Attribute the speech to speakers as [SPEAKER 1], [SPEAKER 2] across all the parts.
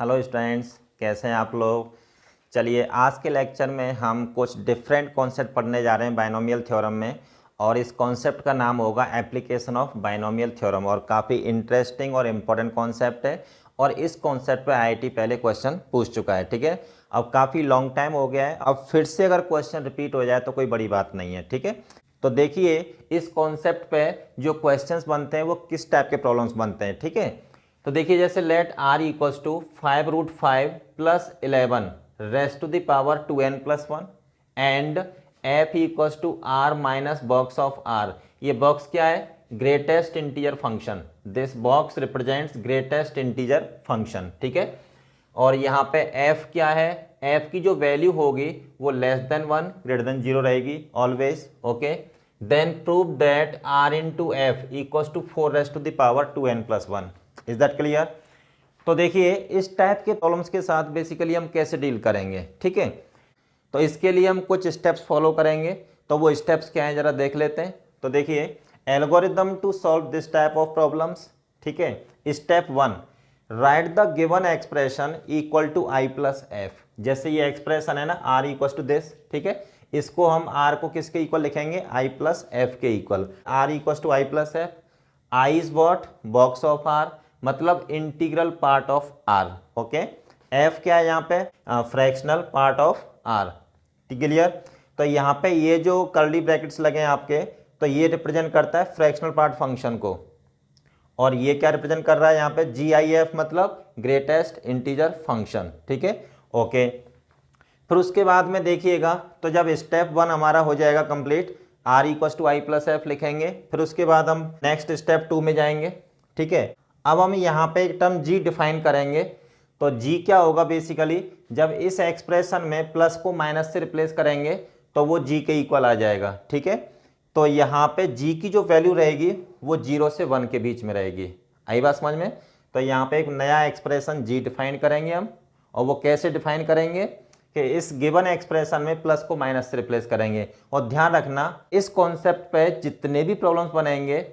[SPEAKER 1] Hello students, कैसे हैं आप लोग। चलिए आज के लेक्चर में हम कुछ डिफरेंट कॉन्सेप्ट पढ़ने जा रहे हैं बाइनोमियल थ्योरम में। और इस कॉन्सेप्ट का नाम होगा एप्लीकेशन ऑफ बाइनोमियल थ्योरम। और काफ़ी इंटरेस्टिंग और इम्पोर्टेंट कॉन्सेप्ट है। और इस कॉन्सेप्ट पे आईआईटी पहले क्वेश्चन पूछ चुका है, ठीक है। अब काफ़ी लॉन्ग टाइम हो गया है, अब फिर से अगर क्वेश्चन रिपीट हो जाए तो कोई बड़ी बात नहीं है, ठीक है। तो देखिए इस कॉन्सेप्ट पे जो क्वेश्चंस बनते हैं वो किस टाइप के प्रॉब्लम्स बनते हैं, ठीक है। तो देखिए जैसे let r equals to 5√5 plus 11 raised to the power 2n+1 and f equals to r minus box of r। ये बॉक्स क्या है? Greatest integer function. This box represents greatest integer function, ठीक है। और यहाँ पे f क्या है? f की जो वैल्यू होगी वो लेस देन 1 ग्रेटर देन 0 रहेगी always, okay. Then prove that r into F equals to 4 raised to the power 2n+1। Is that clear? तो देखिए इस टाइप के प्रॉब्लम्स के साथ बेसिकली हम कैसे डील करेंगे, ठीक है। तो इसके लिए हम कुछ स्टेप्स फॉलो करेंगे। तो वो स्टेप्स क्या हैं जरा देख लेते हैं। तो देखिए algorithm to solve this type of problems, ठीक है। Step 1, write the given expression equal to i plus F. जैसे ये एक्सप्रेशन है ना r इक्वल टू दिस, ठीक है। इसको हम r को किसके इक्वल लिखेंगे? i प्लस एफ के equal. r equal to i plus F. i is what? Box of r, मतलब integral part of r, okay. f क्या है यहाँ पे? Fractional part of r, clear. तो यहाँ पे ये जो कर्ली ब्रैकेट्स लगे हैं आपके, तो ये रिप्रेजेंट करता है फ्रैक्शनल पार्ट फंक्शन को। और ये क्या रिप्रेजेंट कर रहा है यहाँ पे? GIF मतलब ग्रेटेस्ट इंटीजर फंक्शन, ठीक है, ओके। फिर उसके बाद में देखिएगा, तो जब स्टेप 1 हमारा हो जाएगा complete, r equal to I plus F लिखेंगे। फिर उसके बाद हम नेक्स्ट स्टेप 2 में जाएंगे, ठीक है। अब हम यहाँ पे एक टर्म g डिफाइन करेंगे। तो g क्या होगा? बेसिकली जब इस एक्सप्रेशन में प्लस को माइनस से रिप्लेस करेंगे तो वो g के इक्वल आ जाएगा, ठीक है। तो यहाँ पे g की जो वैल्यू रहेगी वो 0 से 1 के बीच में रहेगी। आई बात समझ में? तो यहाँ पे एक नया एक्सप्रेशन g डिफाइन करेंगे हम। और वो कैसे डिफाइन करेंगे कि इस गिवन एक्सप्रेशन में प्लस को माइनस से रिप्लेस करेंगे। और ध्यान रखना इस कॉन्सेप्ट पे जितने भी प्रॉब्लम्स बनेंगे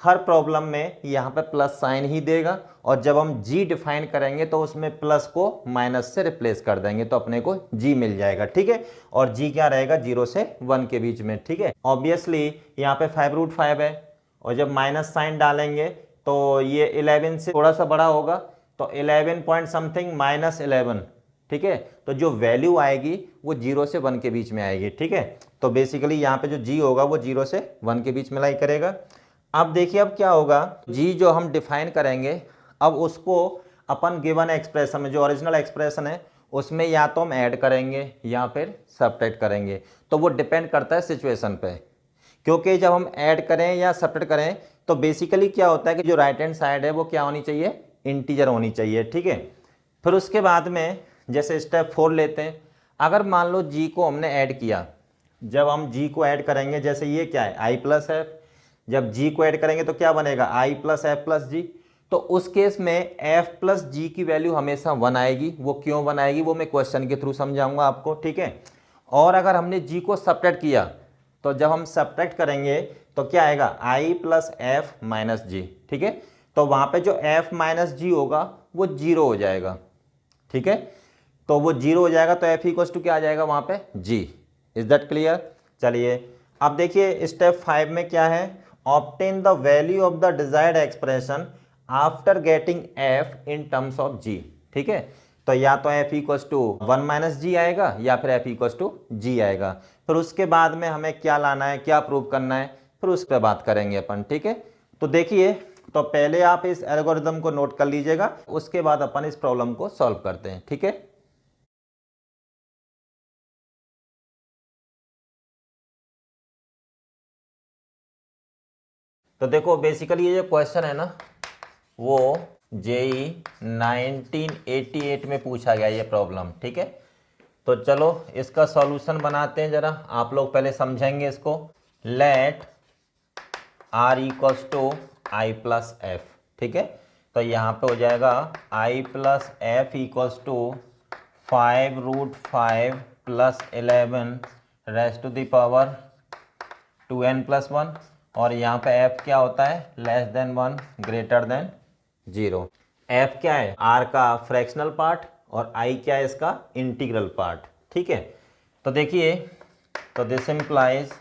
[SPEAKER 1] हर प्रॉब्लम में यहाँ पे प्लस साइन ही देगा। और जब हम g डिफाइन करेंगे तो उसमें प्लस को माइनस से रिप्लेस कर देंगे तो अपने को g मिल जाएगा, ठीक है। और g क्या रहेगा? 0 से 1 के बीच में, ठीक है। ऑब्वियसली यहाँ पे 5√5 है और जब माइनस साइन डालेंगे तो ये 11 से थोड़ा सा बड़ा होगा, तो 11 पॉइंट समथिंग माइनस 11, ठीक है। तो जो वैल्यू आएगी वो 0 से 1 के बीच में आएगी, ठीक है। तो बेसिकली यहाँ पे जो g होगा वो 0 से 1 के बीच में लाई करेगा। अब देखिए अब क्या होगा, g जो हम डिफाइन करेंगे अब उसको अपन गिवन एक्सप्रेशन में, जो ओरिजिनल एक्सप्रेशन है उसमें या तो हम ऐड करेंगे या फिर सब्ट्रैक्ट करेंगे। तो वो डिपेंड करता है सिचुएशन पे। क्योंकि जब हम ऐड करें या सब्ट्रैक्ट करें तो बेसिकली क्या होता है कि जो राइट हैंड साइड है वो क्या होनी चाहिए? इंटीजर होनी चाहिए, ठीक है। फिर उसके बाद में जैसे स्टेप 4 लेते हैं। अगर मान लो g को हमने ऐड किया, जब हम g को ऐड करेंगे, जैसे ये क्या है? i plus F. जब g को ऐड करेंगे तो क्या बनेगा? i प्लस एफ प्लस जी। तो उस केस में f प्लस जी की वैल्यू हमेशा 1 आएगी। वो क्यों 1 आएगी वो मैं क्वेश्चन के थ्रू समझाऊंगा आपको, ठीक है। और अगर हमने g को सब्ट्रैक्ट किया तो जब हम सब्ट्रैक्ट करेंगे तो क्या आएगा? i प्लस एफ माइनस जी, ठीक है। तो वहां पे जो f माइनस जी होगा वो 0 हो जाएगा, ठीक है। तो वो 0 हो जाएगा तो f इक्वल टू क्या आ जाएगा वहां पे? g। Is that clear? चलिए अब देखिए स्टेप 5 में क्या है? Obtain the value of the desired expression after getting f in terms of g, ठीक है। तो या तो f इक्वल टू 1 माइनस जी आएगा या फिर f इक्वल टू g आएगा। फिर उसके बाद में हमें क्या लाना है, क्या प्रूव करना है, फिर उस पर बात करेंगे अपन, ठीक है। तो देखिए, तो पहले आप इस एल्गोरिदम को नोट कर लीजिएगा, उसके बाद अपन इस प्रॉब्लम को सॉल्व करते हैं, ठीक है। तो देखो बेसिकली ये जो क्वेश्चन है ना वो जेई 1988 में पूछा गया ये प्रॉब्लम, ठीक है। तो चलो इसका सॉल्यूशन बनाते हैं, जरा आप लोग पहले समझेंगे इसको। Let r equals to I plus F, ठीक है। तो यहाँ पे हो जाएगा i plus F equals to 5√5 plus 11 raised to the power 2n+1। और यहाँ पे f क्या होता है? Less than 1 greater than 0। F क्या है, आर का फ्रैक्शनल पार्ट और आई क्या है, इसका इंटीग्रल पार्ट। ठीक है, तो देखिए, तो this implies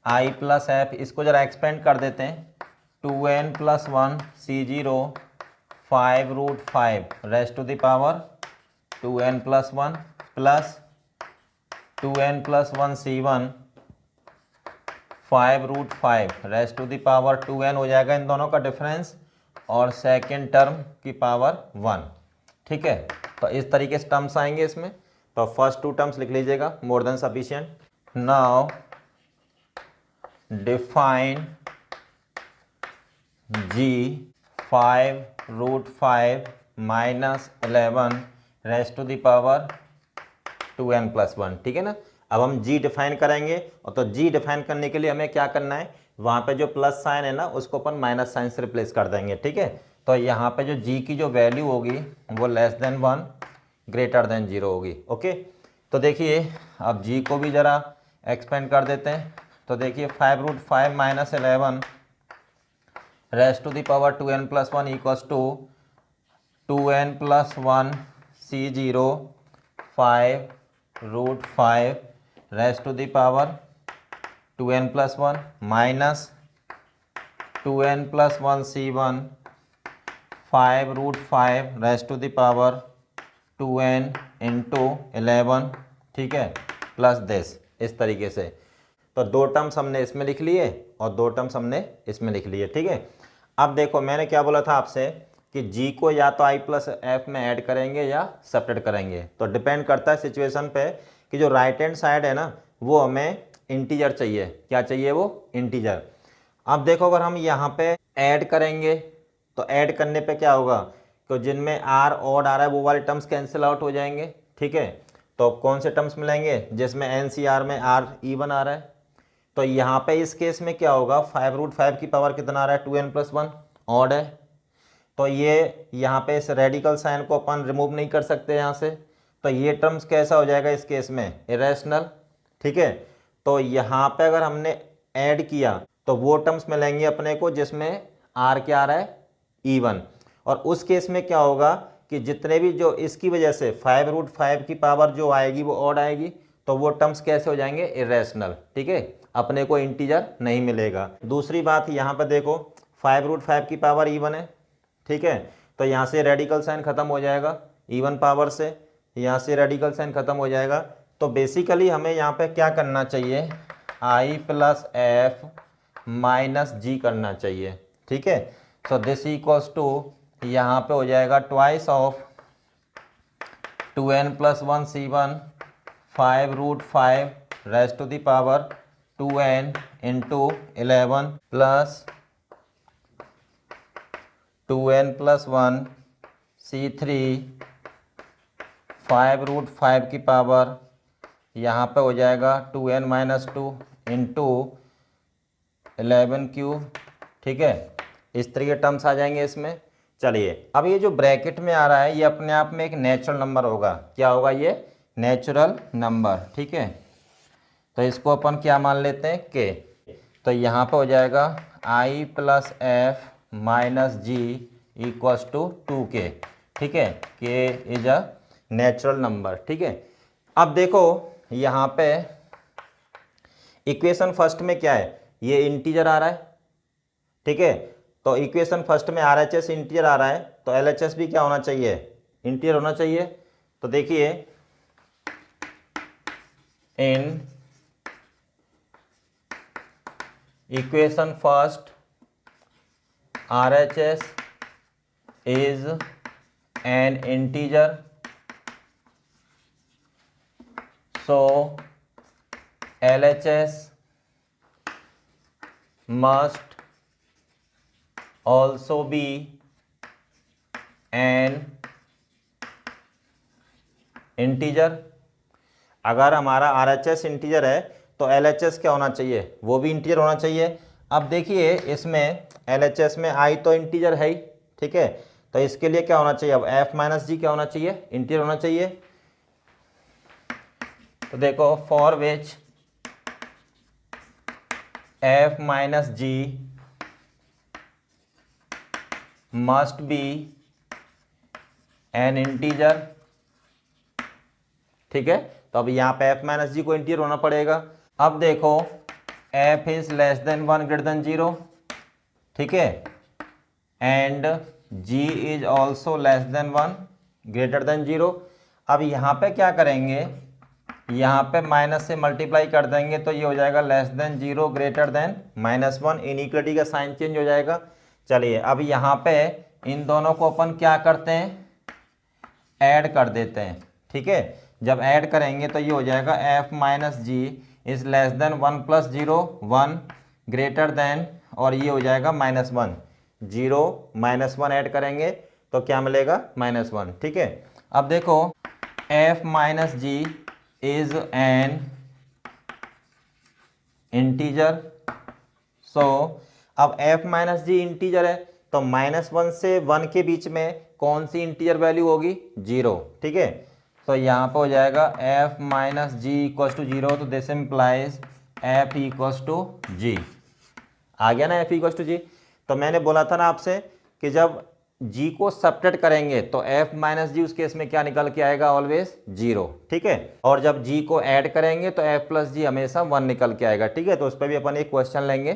[SPEAKER 1] I plus F, इसको जरा एक्सपेंड कर देते हैं, 2n+1 C0 5√5 raised to the power 2n+1 plus 2n+1 C1 5√5 raised to the power 2n हो जाएगा इन दोनों का डिफरेंस, और सेकेंड टर्म की पावर 1। ठीक है, तो इस तरीके से टर्म्स आएंगे इसमें। तो फर्स्ट 2 टर्म्स लिख लीजिएगा, more than sufficient. Now define g 5√5 -11 raised to the power 2n+1। ठीक है ना, अब हम g डिफाइन करेंगे, और तो g डिफाइन करने के लिए हमें क्या करना है, वहाँ पे जो प्लस साइन है ना उसको अपन माइनस साइन से रिप्लेस कर देंगे। ठीक है, तो यहाँ पे जो g की जो वैल्यू होगी वो <1 > 0 होगी। ओके, तो देखिए अब g को भी ज़रा एक्सपेंड कर देते हैं, तो देखिए 5√5 -11 raised to the power 2n+1 equals to 2n+1 C0 5√5 raised to the power 2n+1 minus 2n+1 C1 5√5 raised to the power 2n × 11। ठीक है, प्लस दिस, इस तरीके से। तो 2 टर्म्स हमने इसमें लिख लिए और 2 टर्म्स हमने इसमें लिख लिए। ठीक है, अब देखो मैंने क्या बोला था आपसे कि g को या तो i प्लस एफ में ऐड करेंगे या सेपरेट करेंगे, तो डिपेंड करता है सिचुएशन पे कि जो राइट हैंड साइड है ना वो हमें इंटीजर चाहिए। क्या चाहिए, वो इंटीजर। अब देखो अगर हम यहाँ पे ऐड करेंगे तो ऐड करने पे क्या होगा, तो जिनमें आर ऑड आ रहा है वो वाले टर्म्स कैंसिल आउट हो जाएंगे। ठीक है, तो कौन से टर्म्स मिलेंगे, जिसमें NCR में R even आ रहा है। तो यहाँ पे इस केस में क्या होगा, 5√5 की पावर कितना आ रहा है, 2n+1 ऑड है, तो ये यहाँ पे इस रेडिकल साइन को अपन रिमूव नहीं कर सकते यहाँ से, तो ये टर्म्स कैसा हो जाएगा इस केस में, इरेशनल। ठीक है, तो यहाँ पे अगर हमने ऐड किया तो वो टर्म्स मिलेंगे अपने को जिसमें आर क्या आ रहा है, इवन, और उस केस में क्या होगा कि जितने भी जो इसकी वजह से 5√5 की पावर जो आएगी वो ऑड आएगी, तो वो टर्म्स कैसे हो जाएंगे, इरेशनल। ठीक है, अपने को इंटीजर नहीं मिलेगा। दूसरी बात यहाँ पर देखो 5√5 की पावर इवन है। ठीक है, तो यहाँ से रेडिकल साइन खत्म हो जाएगा, इवन पावर से यहाँ से रेडिकल साइन खत्म हो जाएगा। तो बेसिकली हमें यहाँ पे क्या करना चाहिए, i प्लस एफ माइनस जी करना चाहिए। ठीक है, सो दिस इक्वल्स टू यहाँ पे हो जाएगा twice of 2n+1 C1 5√5 raised to the power 2n × 11 plus 2n+1 C3 5√5 की पावर यहाँ पे हो जाएगा 2n - 2 × 11³ ठीक है, इस तरह के टर्म्स आ जाएंगे इसमें। चलिए अब ये जो ब्रैकेट में आ रहा है ये अपने आप में एक नेचुरल नंबर होगा। क्या होगा, ये नेचुरल नंबर। ठीक है, तो इसको अपन क्या मान लेते हैं, के। तो यहाँ पे हो जाएगा i plus F minus ji equals to 2k। ठीक है, के इज अ नेचुरल नंबर। ठीक है, अब देखो यहाँ पे इक्वेशन फर्स्ट में क्या है, ये इंटीजर आ रहा है। ठीक है, तो इक्वेशन फर्स्ट में RHS इंटीजर आ रहा है, तो LHS भी क्या होना चाहिए, इंटीजर होना चाहिए। तो देखिए in equation first RHS is an integer, so LHS must also be an integer। अगर हमारा RHS इंटीजर है तो LHS क्या होना चाहिए, वो भी इंटीजर होना चाहिए। अब देखिए इसमें LHS में i तो इंटीजर है ही। ठीक है, तो इसके लिए क्या होना चाहिए, अब f माइनस जी क्या होना चाहिए, इंटीजर होना चाहिए। तो देखो for which f minus G must be an integer, ठीक है। तो अब यहाँ पे f माइनस जी को इंटीजर होना पड़ेगा। अब देखो f is less than 1 greater than 0, ठीक है, and g is also less than 1 greater than 0। अब यहाँ पे क्या करेंगे, यहाँ पे माइनस से मल्टीप्लाई कर देंगे तो ये हो जाएगा less than 0 greater than -1। Inequality का साइन चेंज हो जाएगा। चलिए अब यहाँ पे इन दोनों को अपन क्या करते हैं, ऐड कर देते हैं, ठीक है। जब ऐड करेंगे तो ये हो जाएगा f minus ji is less than 1 plus 0 1 greater than, और ये हो जाएगा -1। 0 -1 ऐड करेंगे तो क्या मिलेगा, -1, ठीक है। अब देखो f minus ji is an integer, so अब f माइनस जी इंटीजर है तो -1 से 1 के बीच में कौन सी इंटीजर वैल्यू होगी, 0, ठीक है। तो यहाँ पे हो जाएगा f minus ji equals to 0, तो this implies f equals to g. आ गया ना f इक्वल्स टू जी। तो मैंने बोला था ना आपसे कि जब g को सब्ट्रैक्ट करेंगे तो f माइनस जी उस केस में क्या निकल के आएगा, ऑलवेज 0, ठीक है। और जब g को ऐड करेंगे तो f प्लस जी हमेशा 1 निकल के आएगा, ठीक है। तो उस पर भी अपन एक क्वेश्चन लेंगे।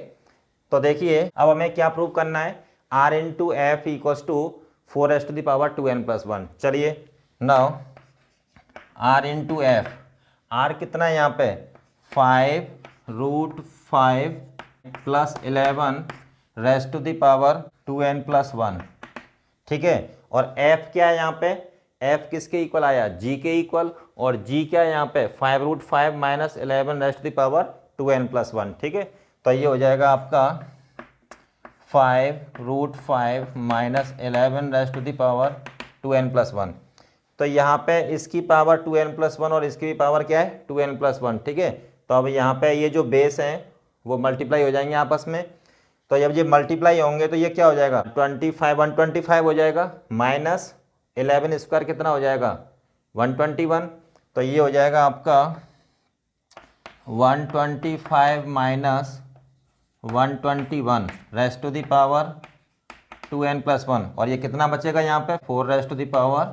[SPEAKER 1] तो देखिए अब हमें क्या प्रूव करना है, r into F equals to 4 to the power 2n plus 1। चलिए now r into F, r कितना है यहाँ पे 5√5 plus 11 raised to the power 2n plus 1, ठीक है। और f क्या है यहाँ पे, f किसके इक्वल आया, g के इक्वल, और g क्या है यहाँ पे 5√5 minus 11 raised to the power 2n plus 1, ठीक है। तो ये हो जाएगा आपका 5√5 minus 11 raised to the power 2n plus 1। तो यहाँ पे इसकी पावर 2n प्लस 1 और इसकी भी पावर क्या है 2n प्लस 1, ठीक है। तो अब यहाँ पे ये जो बेस हैं वो मल्टीप्लाई हो जाएंगे आपस में। तो जब ये मल्टीप्लाई होंगे तो ये क्या हो जाएगा 125 हो जाएगा, माइनस 11 स्क्वायर कितना हो जाएगा 121। तो ये हो जाएगा आपका 125 minus 121 raised to the power 2n plus 1, और ये कितना बचेगा यहाँ पे 4 raised to the power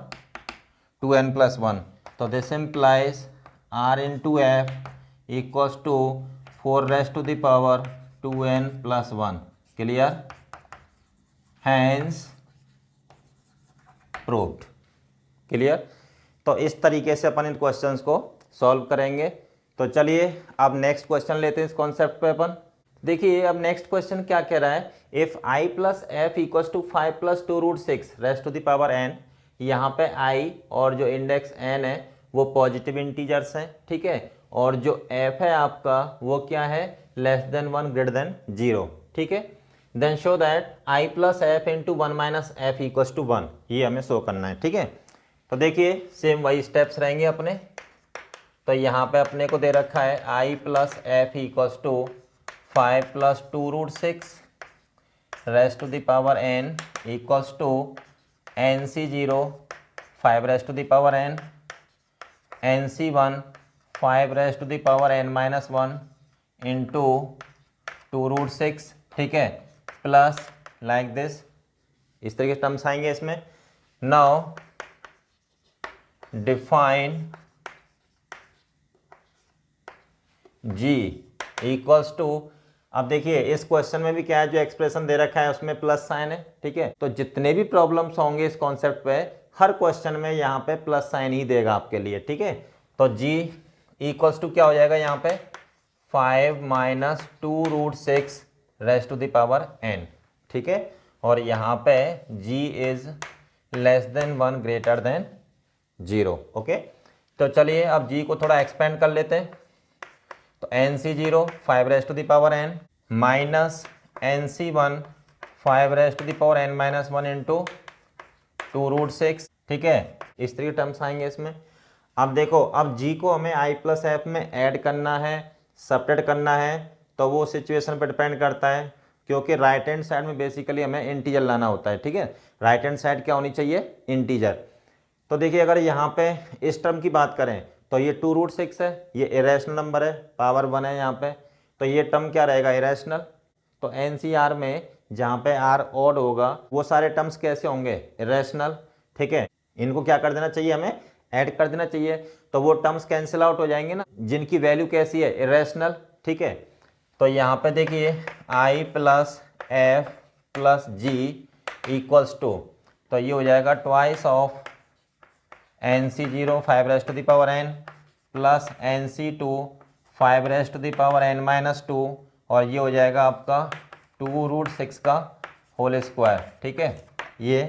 [SPEAKER 1] 2n plus 1। तो this implies r into F equals to 4 raised to the power 2n plus 1। Clear, hence proved. Clear. तो इस तरीके से अपन इन क्वेश्चंस को सॉल्व करेंगे। तो चलिए अब नेक्स्ट क्वेश्चन लेते हैं इस कॉन्सेप्ट पे अपन। देखिए अब नेक्स्ट क्वेश्चन क्या कह रहा है, if i plus F equals to 5 plus 2√6 raised to the power n। यहाँ पे i और जो इंडेक्स n है वो पॉजिटिव इंटीजर्स हैं, ठीक है। और जो f है आपका वो क्या है, लेस देन 1 ग्रेटर देन 0, ठीक है। Then show that i plus F into 1 minus F equals to 1, ये हमें शो करना है, ठीक है। तो देखिए सेम वही स्टेप्स रहेंगे अपने। तो यहाँ पे अपने को दे रखा है i plus F equals to 5 plus 2√6 raised to the power n equals to NC0 5 raised to the power n, NC1 5 raised to the power n minus 1 into 2√6, ठीक है, प्लस लाइक दिस, इस तरीके से टर्म्स आएंगे इसमें। Now define g equals to, अब देखिए इस क्वेश्चन में भी क्या है, जो एक्सप्रेशन दे रखा है उसमें प्लस साइन है, ठीक है। तो जितने भी प्रॉब्लम्स होंगे इस कॉन्सेप्ट पे हर क्वेश्चन में यहाँ पे प्लस साइन ही देगा आपके लिए, ठीक है। तो g इक्वल्स टू क्या हो जाएगा यहाँ पे 5 minus 2√6 raised to the power n, ठीक है। और यहाँ पे g is less than 1 greater than 0, okay. तो चलिए अब g को थोड़ा एक्सपेंड कर लेते हैं। तो NC0 5 raised to the power n minus NC1 5 raised to the power n minus 1 into 2√6, ठीक है। इस तरीके टर्म्स आएंगे इसमें। अब देखो अब g को हमें i प्लस एफ में ऐड करना है, सब्ट्रैक्ट करना है, तो वो सिचुएशन पर डिपेंड करता है, क्योंकि राइट हैंड साइड में बेसिकली हमें इंटीजर लाना होता है, ठीक है। राइट हैंड साइड क्या होनी चाहिए, इंटीजर। तो देखिए अगर यहाँ पे इस टर्म की बात करें तो ये 2√6 है, ये इरेशनल नंबर है, पावर 1 है यहाँ पे, तो ये टर्म क्या रहेगा, इरेशनल। तो NCR में जहाँ पे R ऑड होगा वो सारे टर्म्स कैसे होंगे, इरेशनल, ठीक है। इनको क्या कर देना चाहिए, हमें ऐड कर देना चाहिए। तो वो टर्म्स कैंसिल आउट हो जाएंगे ना जिनकी वैल्यू कैसी है, इरेशनल। ठीक है, तो यहाँ पे देखिए i plus F plus G equals to, तो ये हो जाएगा twice of NC0 5 n plus NC2 5 n-2, और ये हो जाएगा आपका 2√6 का होल स्क्वायर। ठीक है, ये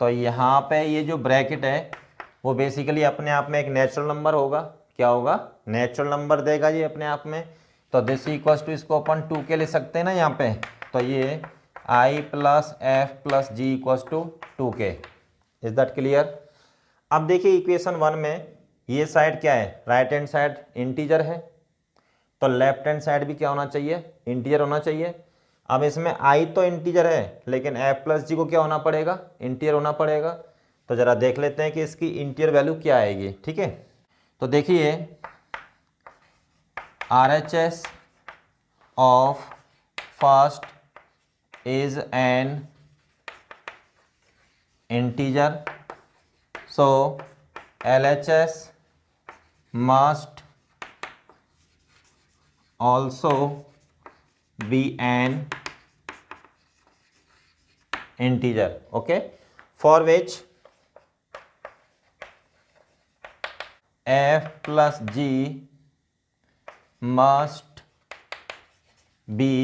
[SPEAKER 1] तो यहाँ पे ये जो ब्रैकेट है वो बेसिकली अपने आप में एक नेचुरल नंबर होगा। क्या होगा, नेचुरल नंबर देगा ये अपने आप में। तो दिस इक्वल्स टू, इसको अपन 2 के ले सकते हैं ना यहाँ पे, तो ये i plus F plus G equals to 2k। Is that clear? अब देखिए इक्वेशन 1 में ये साइड क्या है, राइट हैंड साइड इंटीजर है, तो लेफ्ट हैंड साइड भी क्या होना चाहिए, इंटीजर होना चाहिए। अब इसमें i तो इंटीजर है, लेकिन f प्लस जी को क्या होना पड़ेगा, इंटीजर होना पड़ेगा। तो जरा देख लेते हैं कि इसकी इंटीजर वैल्यू क्या आएगी। ठीक है, तो देखिए RHS of first is an integer, so LHS must also be an integer, okay, for which F plus G must be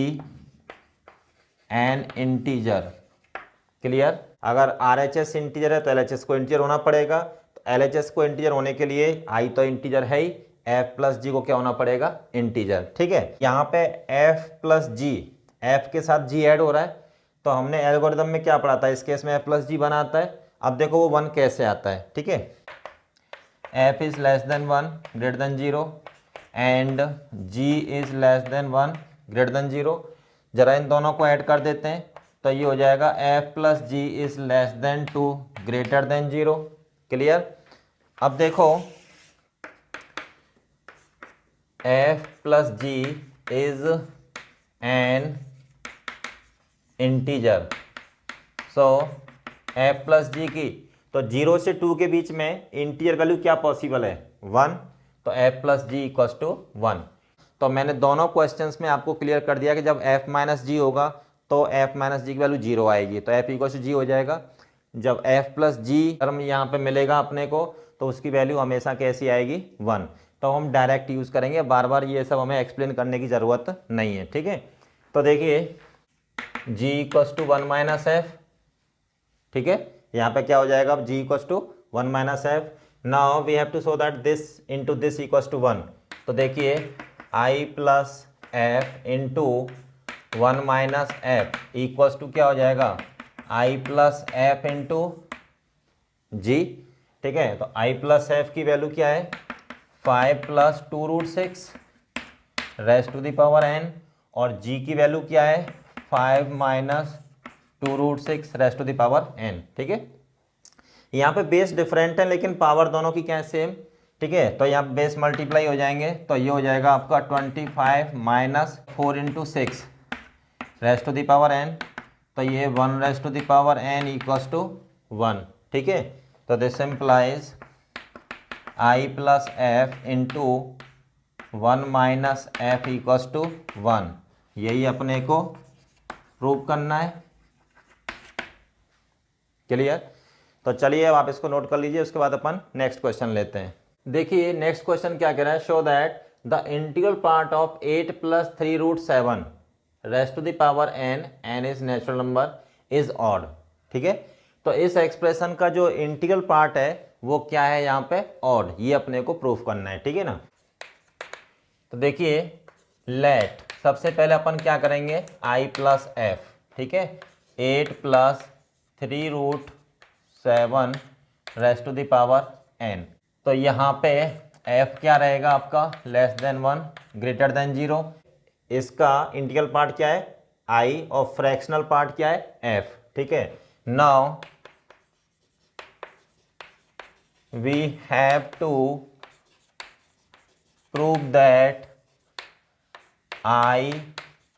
[SPEAKER 1] an integer। Clear? अगर RHS इंटीजर है तो LHS को इंटीजर होना पड़ेगा। तो LHS को इंटीजर होने के लिए i तो इंटीजर है ही, f प्लस जी को क्या होना पड़ेगा, इंटीजर। ठीक है, यहाँ पे f प्लस जी, f के साथ g ऐड हो रहा है, तो हमने एल्गोरिदम में क्या पढ़ा था, इस केस में f प्लस जी बना आता है। अब देखो वो 1 कैसे आता है। ठीक है, f is less than 1 greater than 0 and g is less than 1 greater than 0। जरा इन दोनों को ऐड कर देते हैं, तो ये हो जाएगा f plus g is less than 2 greater than 0। Clear? अब देखो f plus g is an integer, so f plus g की, तो 0 से 2 के बीच में इंटीजर वैल्यू क्या पॉसिबल है, 1, तो f plus G equals to 1। तो मैंने दोनों क्वेश्चंस में आपको क्लियर कर दिया कि जब f माइनस जी होगा तो f माइनस जी की वैल्यू 0 आएगी, तो f इक्वल टू जी हो जाएगा। जब f प्लस जी टर्म यहाँ पे मिलेगा अपने को, तो उसकी वैल्यू हमेशा कैसी आएगी, 1। तो हम डायरेक्ट यूज़ करेंगे, बार बार ये सब हमें एक्सप्लेन करने की ज़रूरत नहीं है। ठीक है, तो देखिए g equals to 1 minus F. ठीक है, यहाँ पे क्या हो जाएगा, अब g equals to 1 minus F. Now we have to show that this into this equals to 1। तो देखिए i plus F into 1 minus F equals to क्या हो जाएगा, i plus F into G. ठीक है, तो i प्लस एफ की value क्या है, 5 plus 2√6 raised to the power n, और g की वैल्यू क्या है, 5 minus 2√6 raised to the power n। ठीक है, यहाँ पे बेस डिफरेंट है लेकिन पावर दोनों की क्या है, सेम। ठीक है, तो यहाँ बेस मल्टीप्लाई हो जाएंगे, तो ये हो जाएगा आपका 25 minus 4 into 6 raised to the power n, तो ये 1 raised to the power n equals to 1। ठीक है, तो this implies i plus F into 1 minus F equals to 1। यही अपने को प्रूव करना है। क्लियर? तो चलिए अब आप इसको नोट कर लीजिए, उसके बाद अपन नेक्स्ट क्वेश्चन लेते हैं। देखिए नेक्स्ट क्वेश्चन क्या कह रहा है, show that the integral part of 8 plus 3√7 raised to the power n is natural number is odd. ठीक है, तो इस एक्सप्रेशन का जो इंटीग्रल पार्ट है वो क्या है यहाँ पे, ऑड। ये अपने को प्रूफ करना है। ठीक है ना, तो देखिए लेट, सबसे पहले अपन क्या करेंगे, i प्लस एफ। ठीक है, 8 plus 3√7 raised to the power n, तो यहाँ पे f क्या रहेगा आपका, लेस देन 1 ग्रेटर देन 0। इसका इंटीग्रल पार्ट क्या है, i, और फ्रैक्शनल पार्ट क्या है, f। ठीक है, now we have to prove that i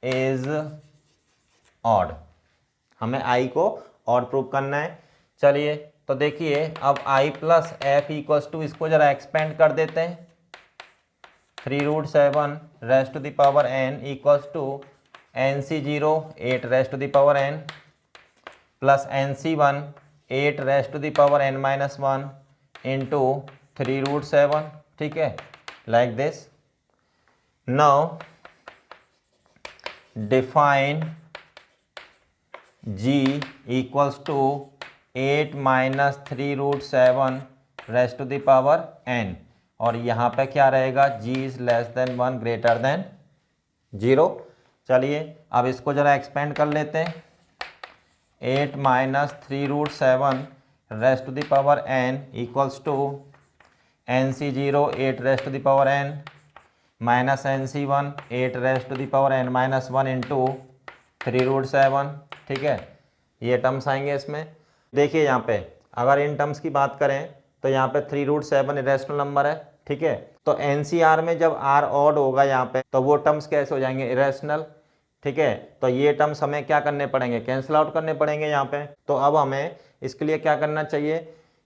[SPEAKER 1] is odd. हमें i को ऑड प्रूव करना है। चलिए तो देखिए अब i plus F equals to, इसको जरा एक्सपेंड कर देते हैं, 3√7 raised to the power n equals to NC0 8 raised to the power n plus NC1 8 raised to the power n minus 1 into 3√7, ठीक है, like this. Now define g equals to 8 minus 3√7 raised to the power n, और यहाँ पे क्या रहेगा, g is less than 1 greater than 0। चलिए अब इसको जरा एक्सपेंड कर लेते हैं, 8 minus 3√7 raised to the power n equals to NC0 8 raised to the power n minus NC1 8 raised to the power n minus 1 into 3√7, ठीक है, ये टर्म्स आएंगे इसमें। देखिए यहाँ पे अगर इन टर्म्स की बात करें तो यहाँ पे 3√7 इरेशनल नंबर है, ठीक है, तो NCR में जब R ऑड होगा यहाँ पे तो वो टर्म्स कैसे हो जाएंगे, इरेशनल, ठीक है, तो ये टर्म्स हमें क्या करने पड़ेंगे, कैंसिल आउट करने पड़ेंगे यहाँ पे। तो अब हमें इसके लिए क्या करना चाहिए,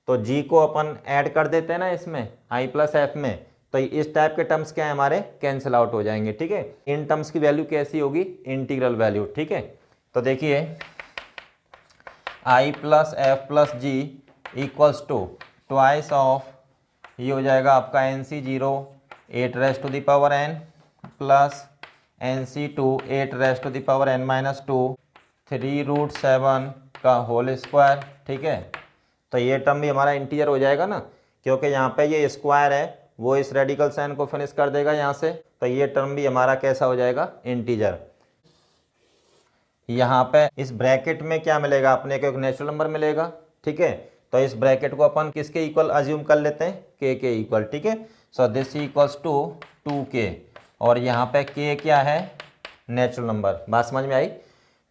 [SPEAKER 1] तो G को अपन ऐड कर देते हैं ना इसमें I प्लस एफ में, तो इस टाइप के टर्म्स क्या है हमारे, कैंसिल आउट हो जाएंगे, ठीक है। इन टर्म्स की वैल्यू कैसी होगी, इंटीग्रल वैल्यू, ठीक है। तो देखिए I plus F plus G equals to twice of, ये हो जाएगा आपका NC0 8 raised to the power n plus NC2 8 raised to the power n minus 2 3√7 का होल स्क्वायर, ठीक है। तो ये टर्म भी हमारा इंटीजर हो जाएगा ना, क्योंकि यहाँ पे ये स्क्वायर है, वो इस रेडिकल साइन को फिनिश कर देगा यहाँ से, तो ये टर्म भी हमारा कैसा हो जाएगा, इंटीजर। यहाँ पे इस ब्रैकेट में क्या मिलेगा अपने को, एक नेचुरल नंबर मिलेगा, ठीक है, तो इस ब्रैकेट को अपन किसके इक्वल अज्यूम कर लेते हैं, k के इक्वल, ठीक है। So this equals to 2k, और यहाँ पे k क्या है, नेचुरल नंबर, बात समझ में आई।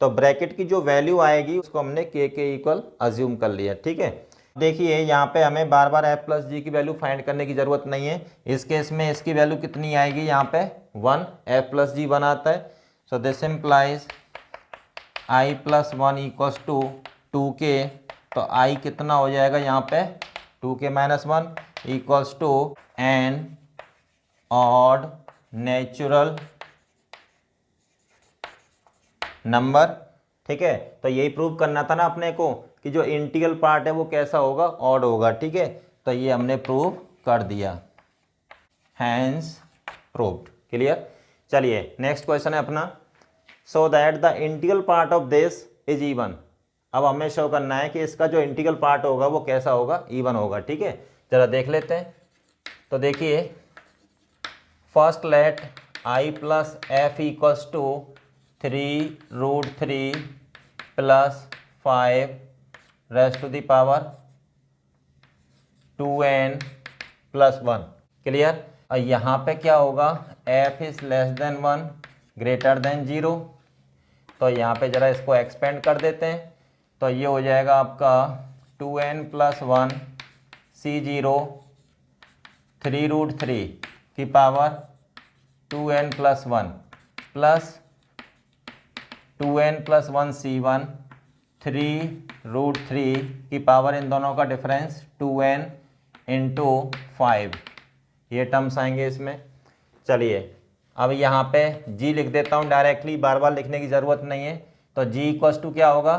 [SPEAKER 1] तो ब्रैकेट की जो वैल्यू आएगी उसको हमने k के इक्वल अज्यूम कर लिया, ठीक है। देखिए यहाँ पे हमें बार बार f प्लस जी की वैल्यू फाइंड करने की ज़रूरत नहीं है, इस केस में इसकी वैल्यू कितनी आएगी, यहाँ पे 1, f प्लस जी 1 आता है। So this implies i plus 1 equals to 2k, तो i कितना हो जाएगा यहाँ पे 2k minus 1 equals to an odd natural number, ठीक है। तो यही प्रूव करना था ना अपने को कि जो इंटीग्रल पार्ट है वो कैसा होगा, ऑड होगा, ठीक है। तो ये हमने प्रूव कर दिया, हैंस प्रूव्ड, क्लियर। चलिए नेक्स्ट क्वेश्चन है अपना, so that the integral part of this is even. अब हमें शो करना है कि इसका जो इंटीग्रल पार्ट होगा वो कैसा होगा, इवन होगा, ठीक है। जरा देख लेते हैं। तो देखिए first let i plus F equals to 3√3 plus 5 raised to the power 2n plus 1, clear. और यहाँ पे क्या होगा, f is less than 1 greater than 0, तो यहाँ पे जरा इसको एक्सपेंड कर देते हैं, तो ये हो जाएगा आपका 2n प्लस 1 C0 3√3 की power 2n plus 1 plus 2n plus 1 C1 3√3 की पावर, इन दोनों का डिफरेंस 2n इंटू 5, ये टर्म्स आएंगे इसमें। चलिए अब यहाँ पे g लिख देता हूँ डायरेक्टली, बार बार लिखने की ज़रूरत नहीं है। तो g इक्वल्स टू क्या होगा,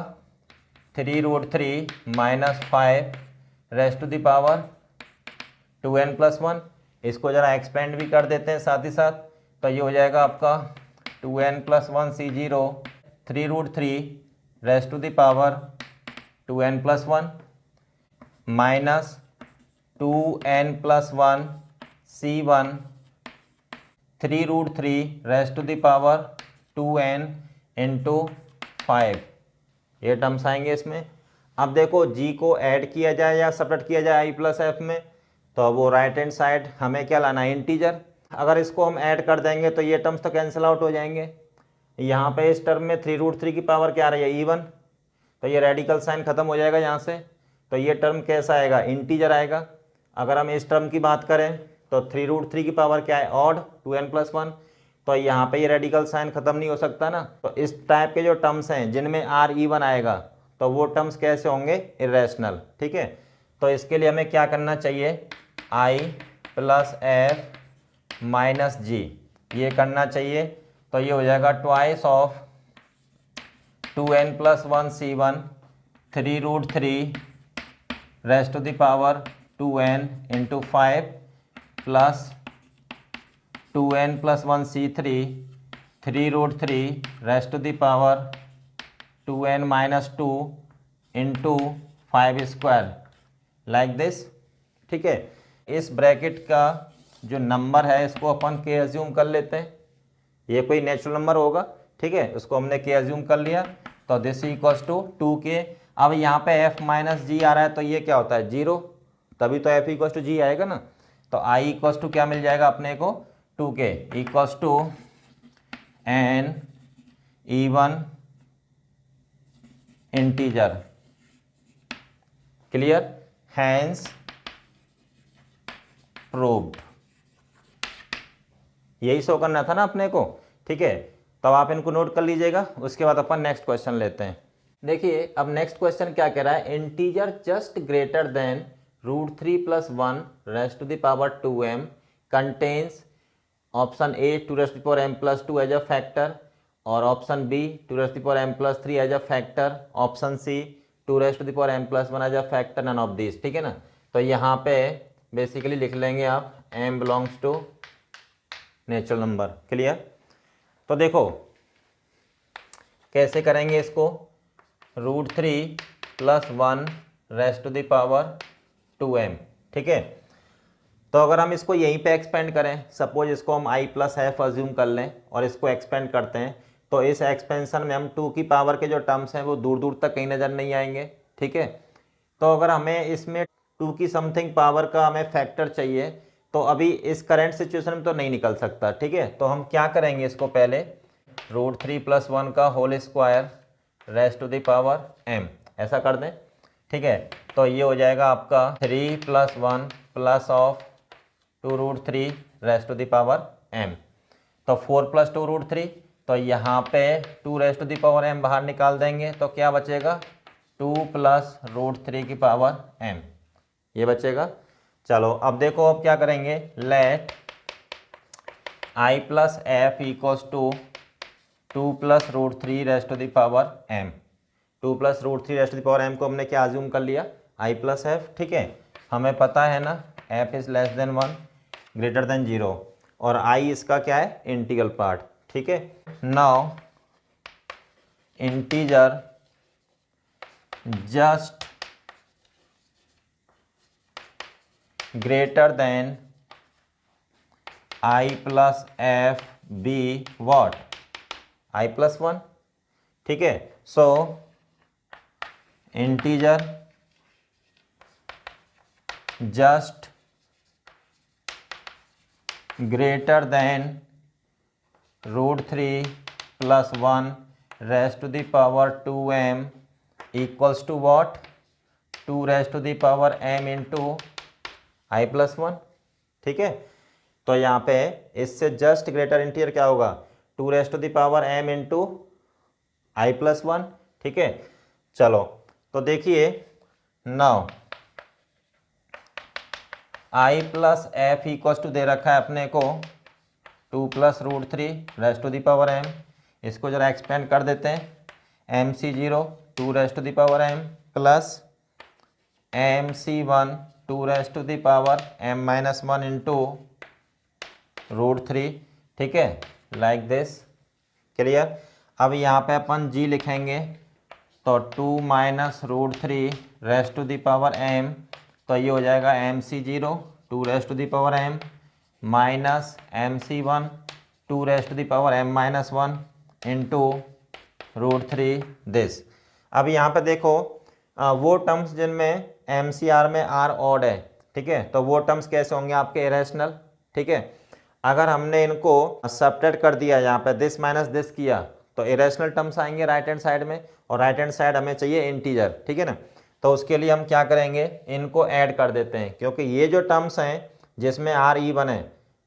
[SPEAKER 1] 3√3 minus 5 raised to the power 2n plus 1, इसको ज़रा एक्सपेंड भी कर देते हैं साथ ही साथ, तो ये हो जाएगा आपका 2n plus 1 C0 3√3 raised to the power 2n plus 1 minus 2n plus 1 C1 3√3 raised to the power 2n into 5, ये टर्म्स आएंगे इसमें। अब देखो g को ऐड किया जाए या सब्ट्रैक्ट किया जाए i प्लस एफ में, तो वो राइट हैंड साइड हमें क्या लाना है, इंटीजर। अगर इसको हम ऐड कर देंगे तो ये टर्म्स तो कैंसिल आउट हो जाएंगे। यहाँ पे इस टर्म में 3√3 की पावर क्या आ रही है, इवन, तो ये रेडिकल साइन खत्म हो जाएगा यहाँ से, तो ये टर्म कैसा आएगा, इंटीजर आएगा। अगर हम इस टर्म की बात करें तो 3√3 की पावर क्या है, ऑड 2n प्लस 1, तो यहाँ पे ये रेडिकल साइन खत्म नहीं हो सकता ना। तो इस टाइप के जो टर्म्स हैं जिनमें r इवन आएगा तो वो टर्म्स कैसे होंगे, इरेशनल। ठीक है, तो इसके लिए हमें क्या करना चाहिए, i plus F minus G, ये करना चाहिए। तो ये हो जाएगा twice of 2n plus 1 c1 3√3 raised to the power 2n into 5 plus 2n plus 1 c3 3√3 raised to the power 2n minus 2 into 5 square, like this. ठीक है, इस ब्रैकेट का जो नंबर है इसको अपन के एज्यूम कर लेते हैं, ये कोई नेचुरल नंबर होगा। ठीक है, उसको हमने के एज्यूम कर लिया, तो दिस इक्वल्स टू 2k। अब यहाँ पे f माइनस जी आ रहा है, तो ये क्या होता है, 0, तभी तो f इक्वल्स टू जी आएगा ना। तो i इक्वल्स टू क्या मिल जाएगा अपने को, 2k equals to n even integer. Clear, hence proved. यही शो करना था ना अपने को। ठीक है, तो आप इनको नोट कर लीजिएगा, उसके बाद अपन नेक्स्ट क्वेश्चन लेते हैं। देखिए अब नेक्स्ट क्वेश्चन क्या कह रहा है, integer just greater than √3 plus 1 raised to the power 2m contains option A 2 raised to the power m plus 2 as a factor, और option B 2 raised to the power m plus 3 as a factor, option C 2 raised to the power m plus 1 as a factor, none of this. ठीक है ना, तो यहाँ पे basically लिख लेंगे आप m belongs to natural number. Clear, तो देखो कैसे करेंगे इसको, √3 plus 1 raised to the power 2m। ठीक है, तो अगर हम इसको यहीं पे एक्सपेंड करें, सपोज इसको हम i प्लस एफ अज्यूम कर लें और इसको एक्सपेंड करते हैं, तो इस एक्सपेंशन में हम 2 की पावर के जो टर्म्स हैं वो दूर दूर तक कहीं नज़र नहीं आएंगे। ठीक है, तो अगर हमें इसमें 2 की समथिंग पावर का हमें फैक्टर चाहिए, तो अभी इस करंट सिचुएशन में तो नहीं निकल सकता। ठीक है, तो हम क्या करेंगे, इसको पहले √3 प्लस 1 का whole square raised to the power m ऐसा कर दें। ठीक है, तो ये हो जाएगा आपका 3 plus 1 plus of 2√3 raised to the power m, तो 4 प्लस 2√3, तो यहाँ पे 2 raised to the power m बाहर निकाल देंगे, तो क्या बचेगा, 2 प्लस √3 की पावर m, ये बचेगा। चलो अब देखो अब क्या करेंगे, let i plus F equals to 2 plus √3 raised to the power m। 2 plus √3 raised to the power m को हमने क्या अज्यूम कर लिया, i प्लस एफ। ठीक है, हमें पता है ना f is less than 1 greater than 0, और i इसका क्या है, इंटीग्रल पार्ट। ठीक है, now integer just greater than i plus f be what, i plus 1। ठीक है, so integer just greater than √3 plus 1 raised to the power 2m equals to what, 2 raised to the power m into i plus 1। ठीक है, तो यहाँ पे इससे just greater integer क्या होगा, 2 raised to the power m into i plus 1। ठीक है, चलो तो देखिए now i plus F equals to दे रखा है अपने को 2 plus √3 raised to the power m, इसको जरा एक्सपेंड कर देते हैं, mc0 2 raised to the power m plus mc1 2 raised to the power m minus 1 into √3। ठीक है, लाइक दिस। क्लियर, अब यहाँ पे अपन g लिखेंगे, तो 2 minus √3 raised to the power m, तो ये हो जाएगा mc0 2 raised to the power m minus mc1 2 raised to the power m minus 1 into √3 this. अब यहाँ पे देखो वो टर्म्स जिनमें MCR में R ऑड है, ठीक है, तो वो टर्म्स कैसे होंगे आपके, इरेशनल। ठीक है, अगर हमने इनको सब्ट्रैक्ट कर दिया, यहाँ पे दिस माइनस दिस किया, तो इरेशनल टर्म्स आएंगे राइट हैंड साइड में, और राइट हैंड साइड हमें चाहिए इंटीजर। ठीक है ना, तो उसके लिए हम क्या करेंगे, इनको ऐड कर देते हैं, क्योंकि ये जो टर्म्स हैं जिसमें R इवन है,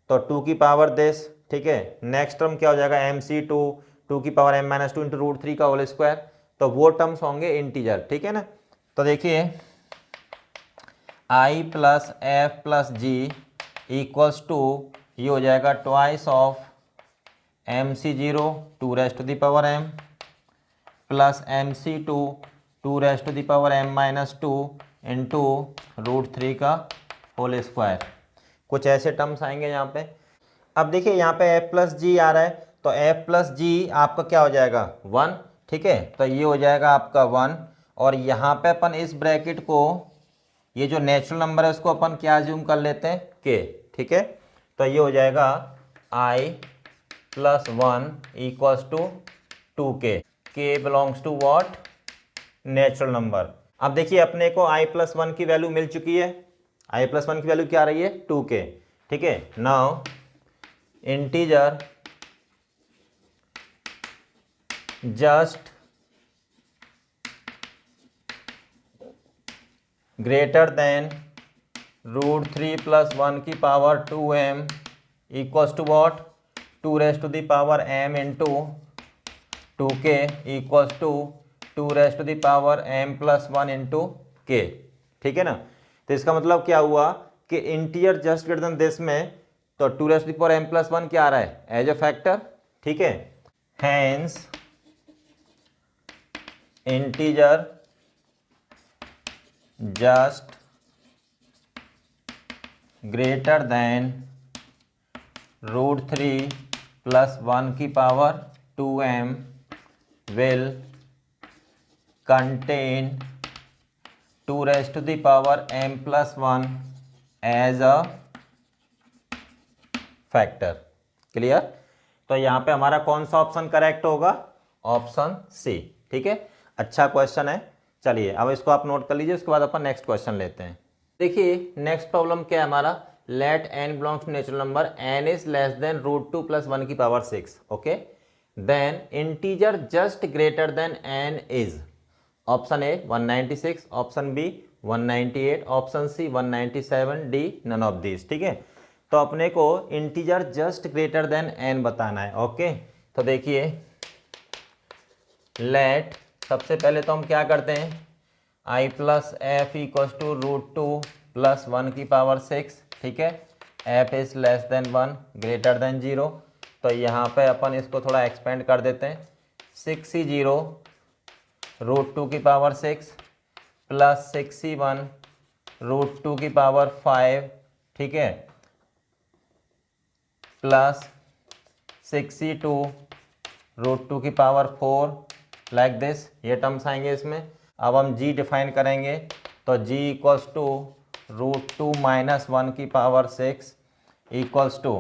[SPEAKER 1] तो 2 की पावर दिस। ठीक है, नेक्स्ट टर्म क्या हो जाएगा, MC2 2 की पावर m माइनस 2 इंटू √3 का होल स्क्वायर, तो वो टर्म्स होंगे इंटीजर, ठीक है ना। तो देखिए i plus F plus G equals to, ये हो जाएगा twice of mc0 2 raised to the power m plus mc2 2 raised to the power m minus 2 into √3 का होल स्क्वायर। कुछ ऐसे टर्म्स आएंगे यहाँ पे। अब देखिए यहाँ पे f प्लस जी आ रहा है, तो f प्लस जी आपका क्या हो जाएगा 1, ठीक है। तो ये हो जाएगा आपका 1, और यहाँ पे अपन इस ब्रैकेट को, ये जो नेचुरल नंबर है उसको अपन क्या ज्यूम कर लेते हैं k, ठीक है। तो ये हो जाएगा i plus 1 equals to 2k, k belongs to what, natural number. अब देखिए अपने को i प्लस 1 की वैल्यू मिल चुकी है, i प्लस 1 की वैल्यू क्या आ रही है 2k, ठीक है। Now integer just greater than √3 plus 1 की पावर 2m equals to what 2 raised to the power m into 2k equals to 2 raised to the power m plus 1 into k, ठीक है ना। तो इसका मतलब क्या हुआ कि integer just greater than this में, तो 2 raised to the power m plus 1 क्या आ रहा है एज अ फैक्टर, ठीक है। Hence integer just greater than √3 plus 1 की पावर 2m will contain 2 raised to the power m plus 1 as a factor। Clear. तो यहाँ पे हमारा कौन सा ऑप्शन करेक्ट होगा, ऑप्शन सी, ठीक है। अच्छा क्वेश्चन है। चलिए अब इसको आप नोट कर लीजिए, उसके बाद अपन नेक्स्ट क्वेश्चन लेते हैं। देखिए नेक्स्ट प्रॉब्लम क्या है हमारा, let n belongs to natural number, n is less than √2 plus 1 की पावर 6, okay. Then integer just greater than n is, option A 196, option B 198, option C 197, D none of this, ठीक है। तो अपने को इंटीजर जस्ट ग्रेटर देन n बताना है, ओके। तो देखिए लेट, सबसे पहले तो हम क्या करते हैं, i plus F equals to √2 plus 1 की पावर 6, ठीक है। f is less than 1 greater than 0, तो यहाँ पे अपन इसको थोड़ा एक्सपेंड कर देते हैं, 6c0 √2 की पावर 6 प्लस 6c1 √2 की पावर 5, ठीक है, प्लस 6c2 √2 की पावर 4, लाइक दिस, ये टर्म्स आएंगे इसमें। अब हम g डिफाइन करेंगे, तो g इक्वल्स टू √2 माइनस 1 की पावर 6 इक्वल्स टू,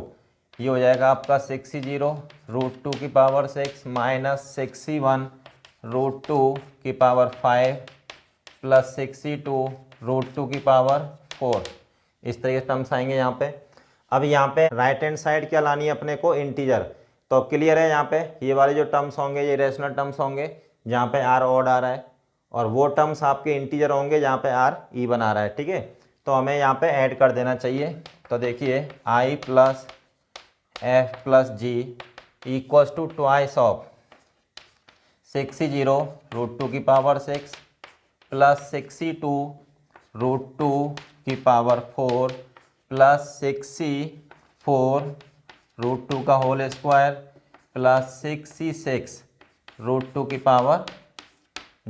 [SPEAKER 1] ये हो जाएगा आपका 6c0 √2 की पावर 6 माइनस 6c1 √2 की पावर 5 प्लस 6c2 √2 की पावर 4। इस तरीके से टर्म्स आएंगे यहाँ पे। अब यहाँ पे राइट हैंड साइड क्या लानी है अपने को, इंटीजर। तो क्लियर है, यहाँ पे ये वाले जो टर्म्स होंगे ये रेशनल टर्म्स होंगे, जहाँ पे r ऑड आ रहा है, और वो टर्म्स आपके इंटीजर होंगे जहाँ पे r इवन आ रहा है, ठीक है। तो हमें यहाँ पे ऐड कर देना चाहिए। तो देखिए i plus F plus G equals to twice of 6c0 √2 की पावर 6 प्लस 6c2 √2 की पावर 4 प्लस 6c4 √2 का होल स्क्वायर प्लस 6c6 √2 की पावर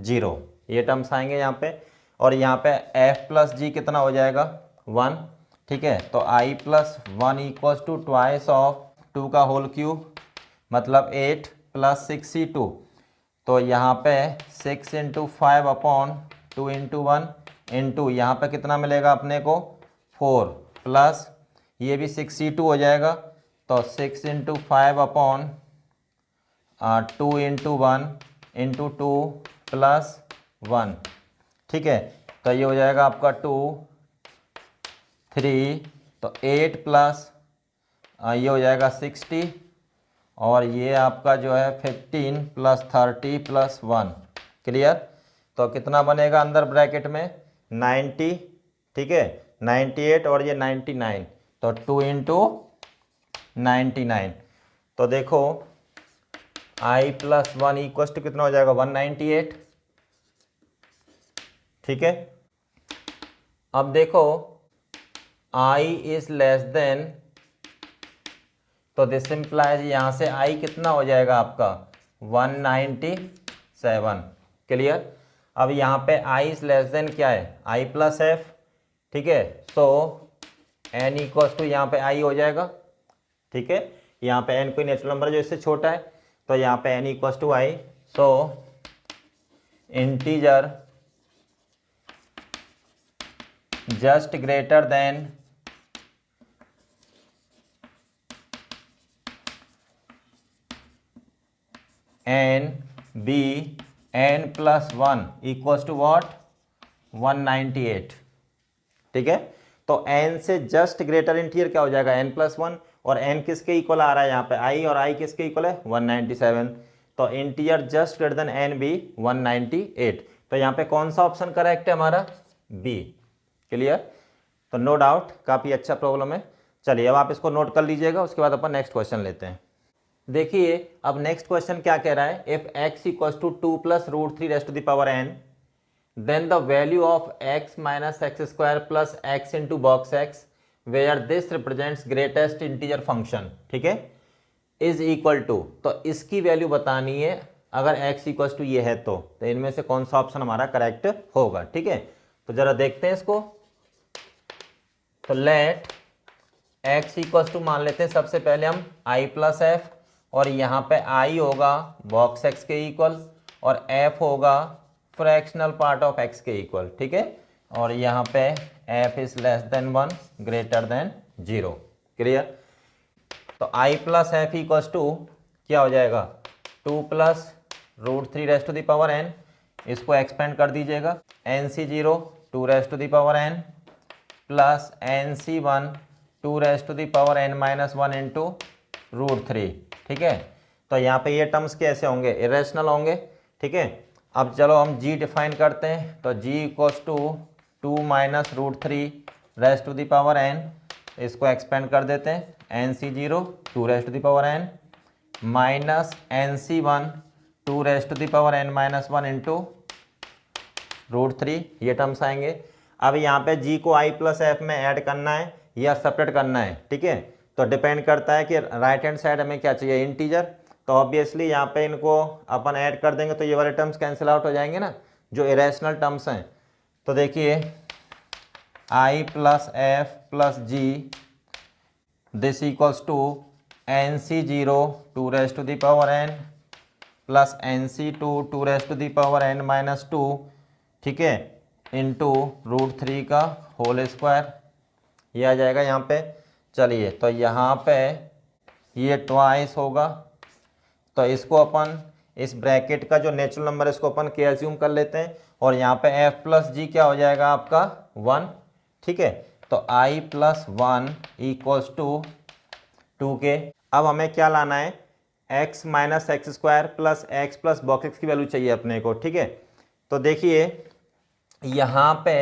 [SPEAKER 1] 0, ये टर्म्स आएंगे यहाँ पे। और यहाँ पे f प्लस जी कितना हो जाएगा 1, ठीक है। तो i plus 1 equals to twice of 2 का होल क्यूब, मतलब 8 प्लस 6c2, तो यहाँ पे 6 इंटू 5 अपॉन 2 इंटू 1 इंटू यहाँ पे कितना मिलेगा अपने को 4, प्लस ये भी 6c2 हो जाएगा, तो 6 into 5 upon 2 into 1 into 2 plus 1, ठीक है। तो ये हो जाएगा आपका 2 3, तो 8 प्लस ये हो जाएगा 60, और ये आपका जो है 15 प्लस 30 प्लस 1, क्लियर। तो कितना बनेगा अंदर ब्रैकेट में 90, ठीक है, 98 और ये 99, तो 2 इंटू 99। तो देखो आई प्लस 1 इक्वल टू कितना हो जाएगा 198। ठीक है, अब देखो आई इज लेस देन, तो दिस इंप्लाइज यहाँ से आई कितना हो जाएगा आपका 197। क्लियर। अब यहाँ पे आई इज लेस देन क्या है आई प्लस एफ। ठीक है, सो एन इक्वल्स टू यहाँ पे आई हो जाएगा। ठीक है, यहाँ पे एन कोई नेचुरल नंबर जो इससे छोटा है, तो यहाँ पे N equals to I. So integer just greater than N be N plus 1 equals to what 198। ठीक है, तो n से जस्ट ग्रेटर इंटीजर क्या हो जाएगा n प्लस 1, और n किसके इक्वल आ रहा है यहाँ पे i, और i किसके इक्वल है 197। तो integer just greater than n भी 198। तो यहाँ पे कौन सा ऑप्शन करेक्ट है हमारा b। क्लियर। तो नो डाउट काफ़ी अच्छा प्रॉब्लम है। चलिए अब आप इसको नोट कर लीजिएगा, उसके बाद अपन नेक्स्ट क्वेश्चन लेते हैं। देखिए अब नेक्स्ट क्वेश्चन क्या कह रहा है, if x equals to 2 plus root 3 raised to the power n, then the value of x minus x square plus x into box x where this represents greatest integer function, ठीक है, is equal to, तो इसकी value बतानी है अगर x equal to ये है तो इनमें से कौन सा ऑप्शन हमारा करेक्ट होगा। ठीक है, तो जरा देखते हैं इसको। तो लेट x इक्वल टू मान लेते हैं सबसे पहले हम i प्लस एफ, और यहाँ पे i होगा बॉक्स x के इक्वल और f होगा फ्रैक्शनल पार्ट ऑफ x के इक्वल। ठीक है, और यहाँ पे f is less than 1 greater than 0। Clear. तो i plus F equals to क्या हो जाएगा 2 plus root 3 raised to the power n, इसको एक्सपेंड कर दीजिएगा nc0 2 raised to the power n plus nc1 2 raised to the power n minus 1 into root 3। ठीक है, तो यहाँ पे ये टर्म्स कैसे होंगे इरेशनल होंगे। ठीक है, अब चलो हम g डिफाइन करते हैं। तो g equals to 2 minus root 3 raised to the power n, इसको एक्सपेंड कर देते हैं nc0 2 raised to the power n minus nc1 2 raised to the power n minus 1 into root 3, ये टर्म्स आएंगे। अब यहाँ पे g को i प्लस एफ में ऐड करना है या सेपरेट करना है। ठीक है, तो डिपेंड करता है कि राइट हैंड साइड हमें क्या चाहिए इंटीजर, तो ऑब्वियसली यहाँ पे इनको अपन ऐड कर देंगे तो ये वाले टर्म्स कैंसिल आउट हो जाएंगे ना जो इरेशनल टर्म्स हैं। तो देखिए i plus F plus G this equals to nc0 2 raised to the power n plus nc2 2 raised to the power n minus 2, ठीक है, इंटू रूट 3 का होल स्क्वायर, ये आ जाएगा यहाँ पे। चलिए तो यहाँ पे ये ट्वाइस होगा, तो इसको अपन इस ब्रैकेट का जो नेचुरल नंबर है इसको अपन के एज्यूम कर लेते हैं, और यहाँ पे f प्लस जी क्या हो जाएगा आपका 1। ठीक है, तो i plus 1 equals to 2k। अब हमें क्या लाना है x minus X square plus x plus box x की वैल्यू चाहिए अपने को। ठीक है, तो देखिए यहाँ पे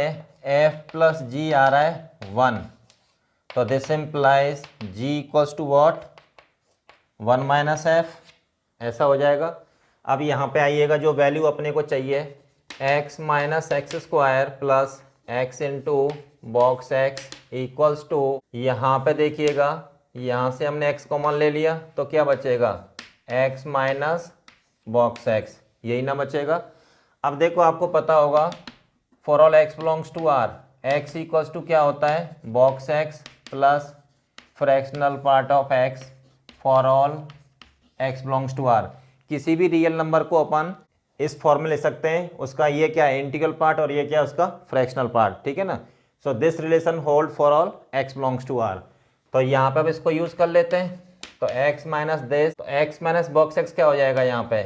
[SPEAKER 1] f प्लस जी आ रहा है 1, तो this implies g equals to what 1 minus F, ऐसा हो जाएगा। अब यहाँ पे आइएगा जो वैल्यू अपने को चाहिए x minus X square plus X into box X equals to, यहाँ पे देखिएगा यहाँ से हमने x कॉमन ले लिया तो क्या बचेगा x माइनस बॉक्स x, यही ना बचेगा। अब देखो आपको पता होगा for all x belongs to r, x equals to क्या होता है box x plus fractional part of x for all x belongs to r। किसी भी रियल नंबर को अपन इस फॉर्म में ले सकते हैं, उसका ये क्या है इंटीग्रल पार्ट और ये क्या है उसका फ्रैक्शनल पार्ट। ठीक है ना, so this relation hold for all x belongs to r। तो यहाँ पे अब इसको यूज कर लेते हैं, तो x माइनस दिस, तो x माइनस बॉक्स x क्या हो जाएगा यहाँ पे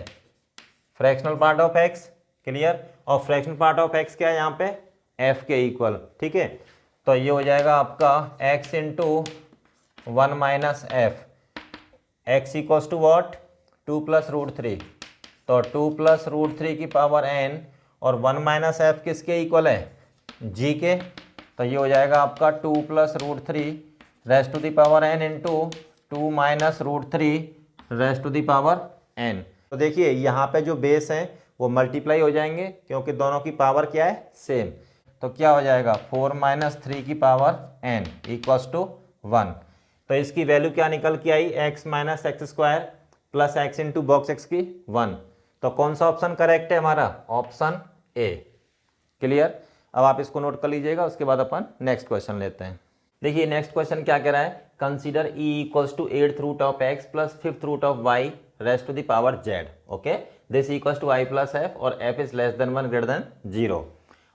[SPEAKER 1] fractional part of x। Clear, और फ्रैक्शनल पार्ट ऑफ x क्या है यहाँ पे f के इक्वल। ठीक है, तो ये हो जाएगा आपका x into 1 minus F, x equals to what 2 plus root 3, तो 2 प्लस रूट 3 की पावर n और 1 माइनस एफ किसके इक्वल है g के, तो ये हो जाएगा आपका 2 plus root 3 raised to the power n into 2 minus root 3 raised to the power n। तो देखिए यहाँ पे जो बेस हैं वो मल्टीप्लाई हो जाएंगे क्योंकि दोनों की पावर क्या है, सेम। तो क्या हो जाएगा 4 - 3 की पावर n इक्वल्स टू 1। तो इसकी वैल्यू क्या निकल के आई, x - x² plus x into box x की 1। तो कौन सा ऑप्शन करेक्ट है हमारा, ऑप्शन ए। क्लियर। अब आप इसको नोट कर लीजिएगा, उसके बाद अपन नेक्स्ट क्वेश्चन लेते हैं। देखिए नेक्स्ट क्वेश्चन क्या कह रहा है, consider e equals to 8th root of x plus 5th root of y raised to the power z। Okay, this equals to i plus f और f is less than 1 greater than 0।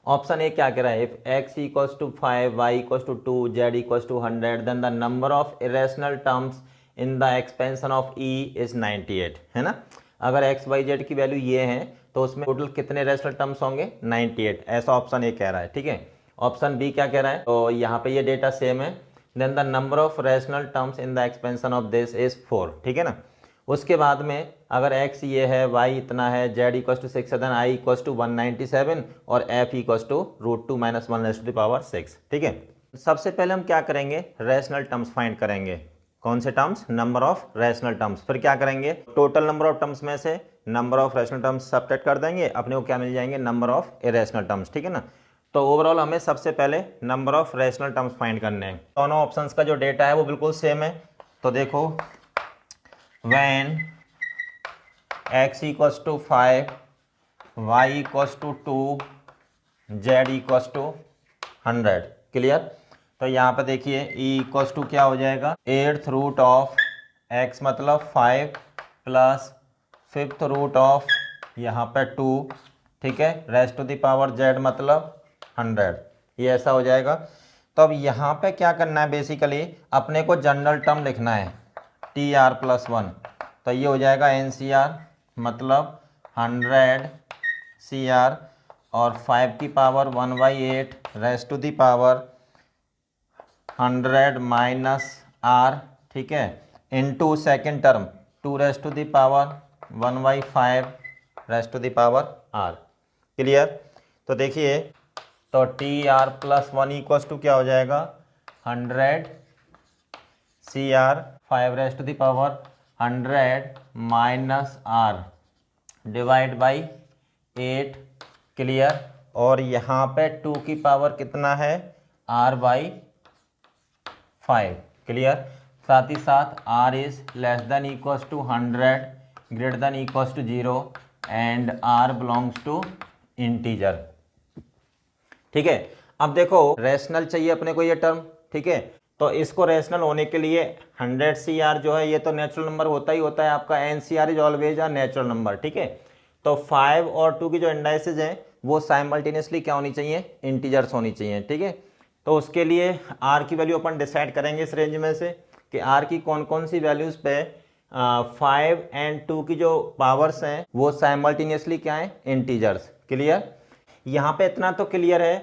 [SPEAKER 1] Option A क्या कह रहा है, if x equals to 5, y equals to 2, z equals to 100 then the number of irrational terms in the expansion of e is 98, है ना। अगर x y z की value ये है तो उसमें टोटल कितने रेशनल टर्म्स होंगे, 98। ऐसा ऑप्शन ए कह रहा है, ठीक है। ऑप्शन बी क्या कह रहा है, तो यहाँ पे ये डेटा सेम है, then the number of rational terms in the expansion of this is 4, ठीक है ना। उसके बाद में अगर x ये है, y इतना है, z इक्वल्स टू 6 है, देन i इक्वल्स टू 197 और f equals to √2 - 1 raise to the power 6, ठीक है। सबसे पहले हम क्या करेंगे, रेशनल टर्म्स फाइंड करेंगे। कौन से terms, number of rational terms. फिर क्या करेंगे, टोटल नंबर ऑफ टर्म्स में से number of rational terms subtract कर देंगे, अपने को क्या मिल जाएंगे, नंबर ऑफ इरेशनल टर्म्स, ठीक है ना। तो ओवरऑल हमें सबसे पहले number of rational terms find करने हैं। दोनों ऑप्शंस का जो डेटा है वो बिल्कुल सेम है। तो देखो when x equals to 5, y equals to 2, z equals to 100। Clear. तो यहाँ पे देखिए e इक्वल्स टू क्या हो जाएगा, 8th रूट ऑफ x मतलब 5 प्लस 5th रूट ऑफ यहाँ पे 2, ठीक है, raise to the power z मतलब 100। ये ऐसा हो जाएगा। तो अब यहाँ पे क्या करना है, बेसिकली अपने को जनरल टर्म लिखना है TR+1। तो ये हो जाएगा NCR मतलब 100 CR और 5 की पावर 1/8 raise to the power 100 minus R, ठीक है, into second term 2 raise to the power 1/5 raise to the power R। Clear. तो देखिए तो TR+1 इक्वल्स टू क्या हो जाएगा, 100 CR 5 raise to the power 100 minus R divide by 8। Clear. और यहाँ पे 2 की पावर कितना है, R/5। क्लियर। साथ ही साथ R is less than equals to 100 greater than equals to 0 and R belongs to integer, ठीक है। अब देखो रेशनल चाहिए अपने को ये टर्म, ठीक है। तो इसको रेशनल होने के लिए 100 CR जो है ये तो नेचुरल नंबर होता ही होता है, आपका NCR is always a natural number, ठीक है। तो 5 और 2 की जो इंडाइसेज हैं वो साइमल्टेनियसली क्या होनी चाहिए, इंटीजर्स होनी चाहिए, ठीक है। तो उसके लिए R की वैल्यू अपन डिसाइड करेंगे इस रेंज में से कि R की कौन कौन सी वैल्यूज़ पे 5 एंड 2 की जो पावर्स हैं वो साइमल्टेनियसली क्या है, इंटीजर्स। क्लियर। यहाँ पे इतना तो क्लियर है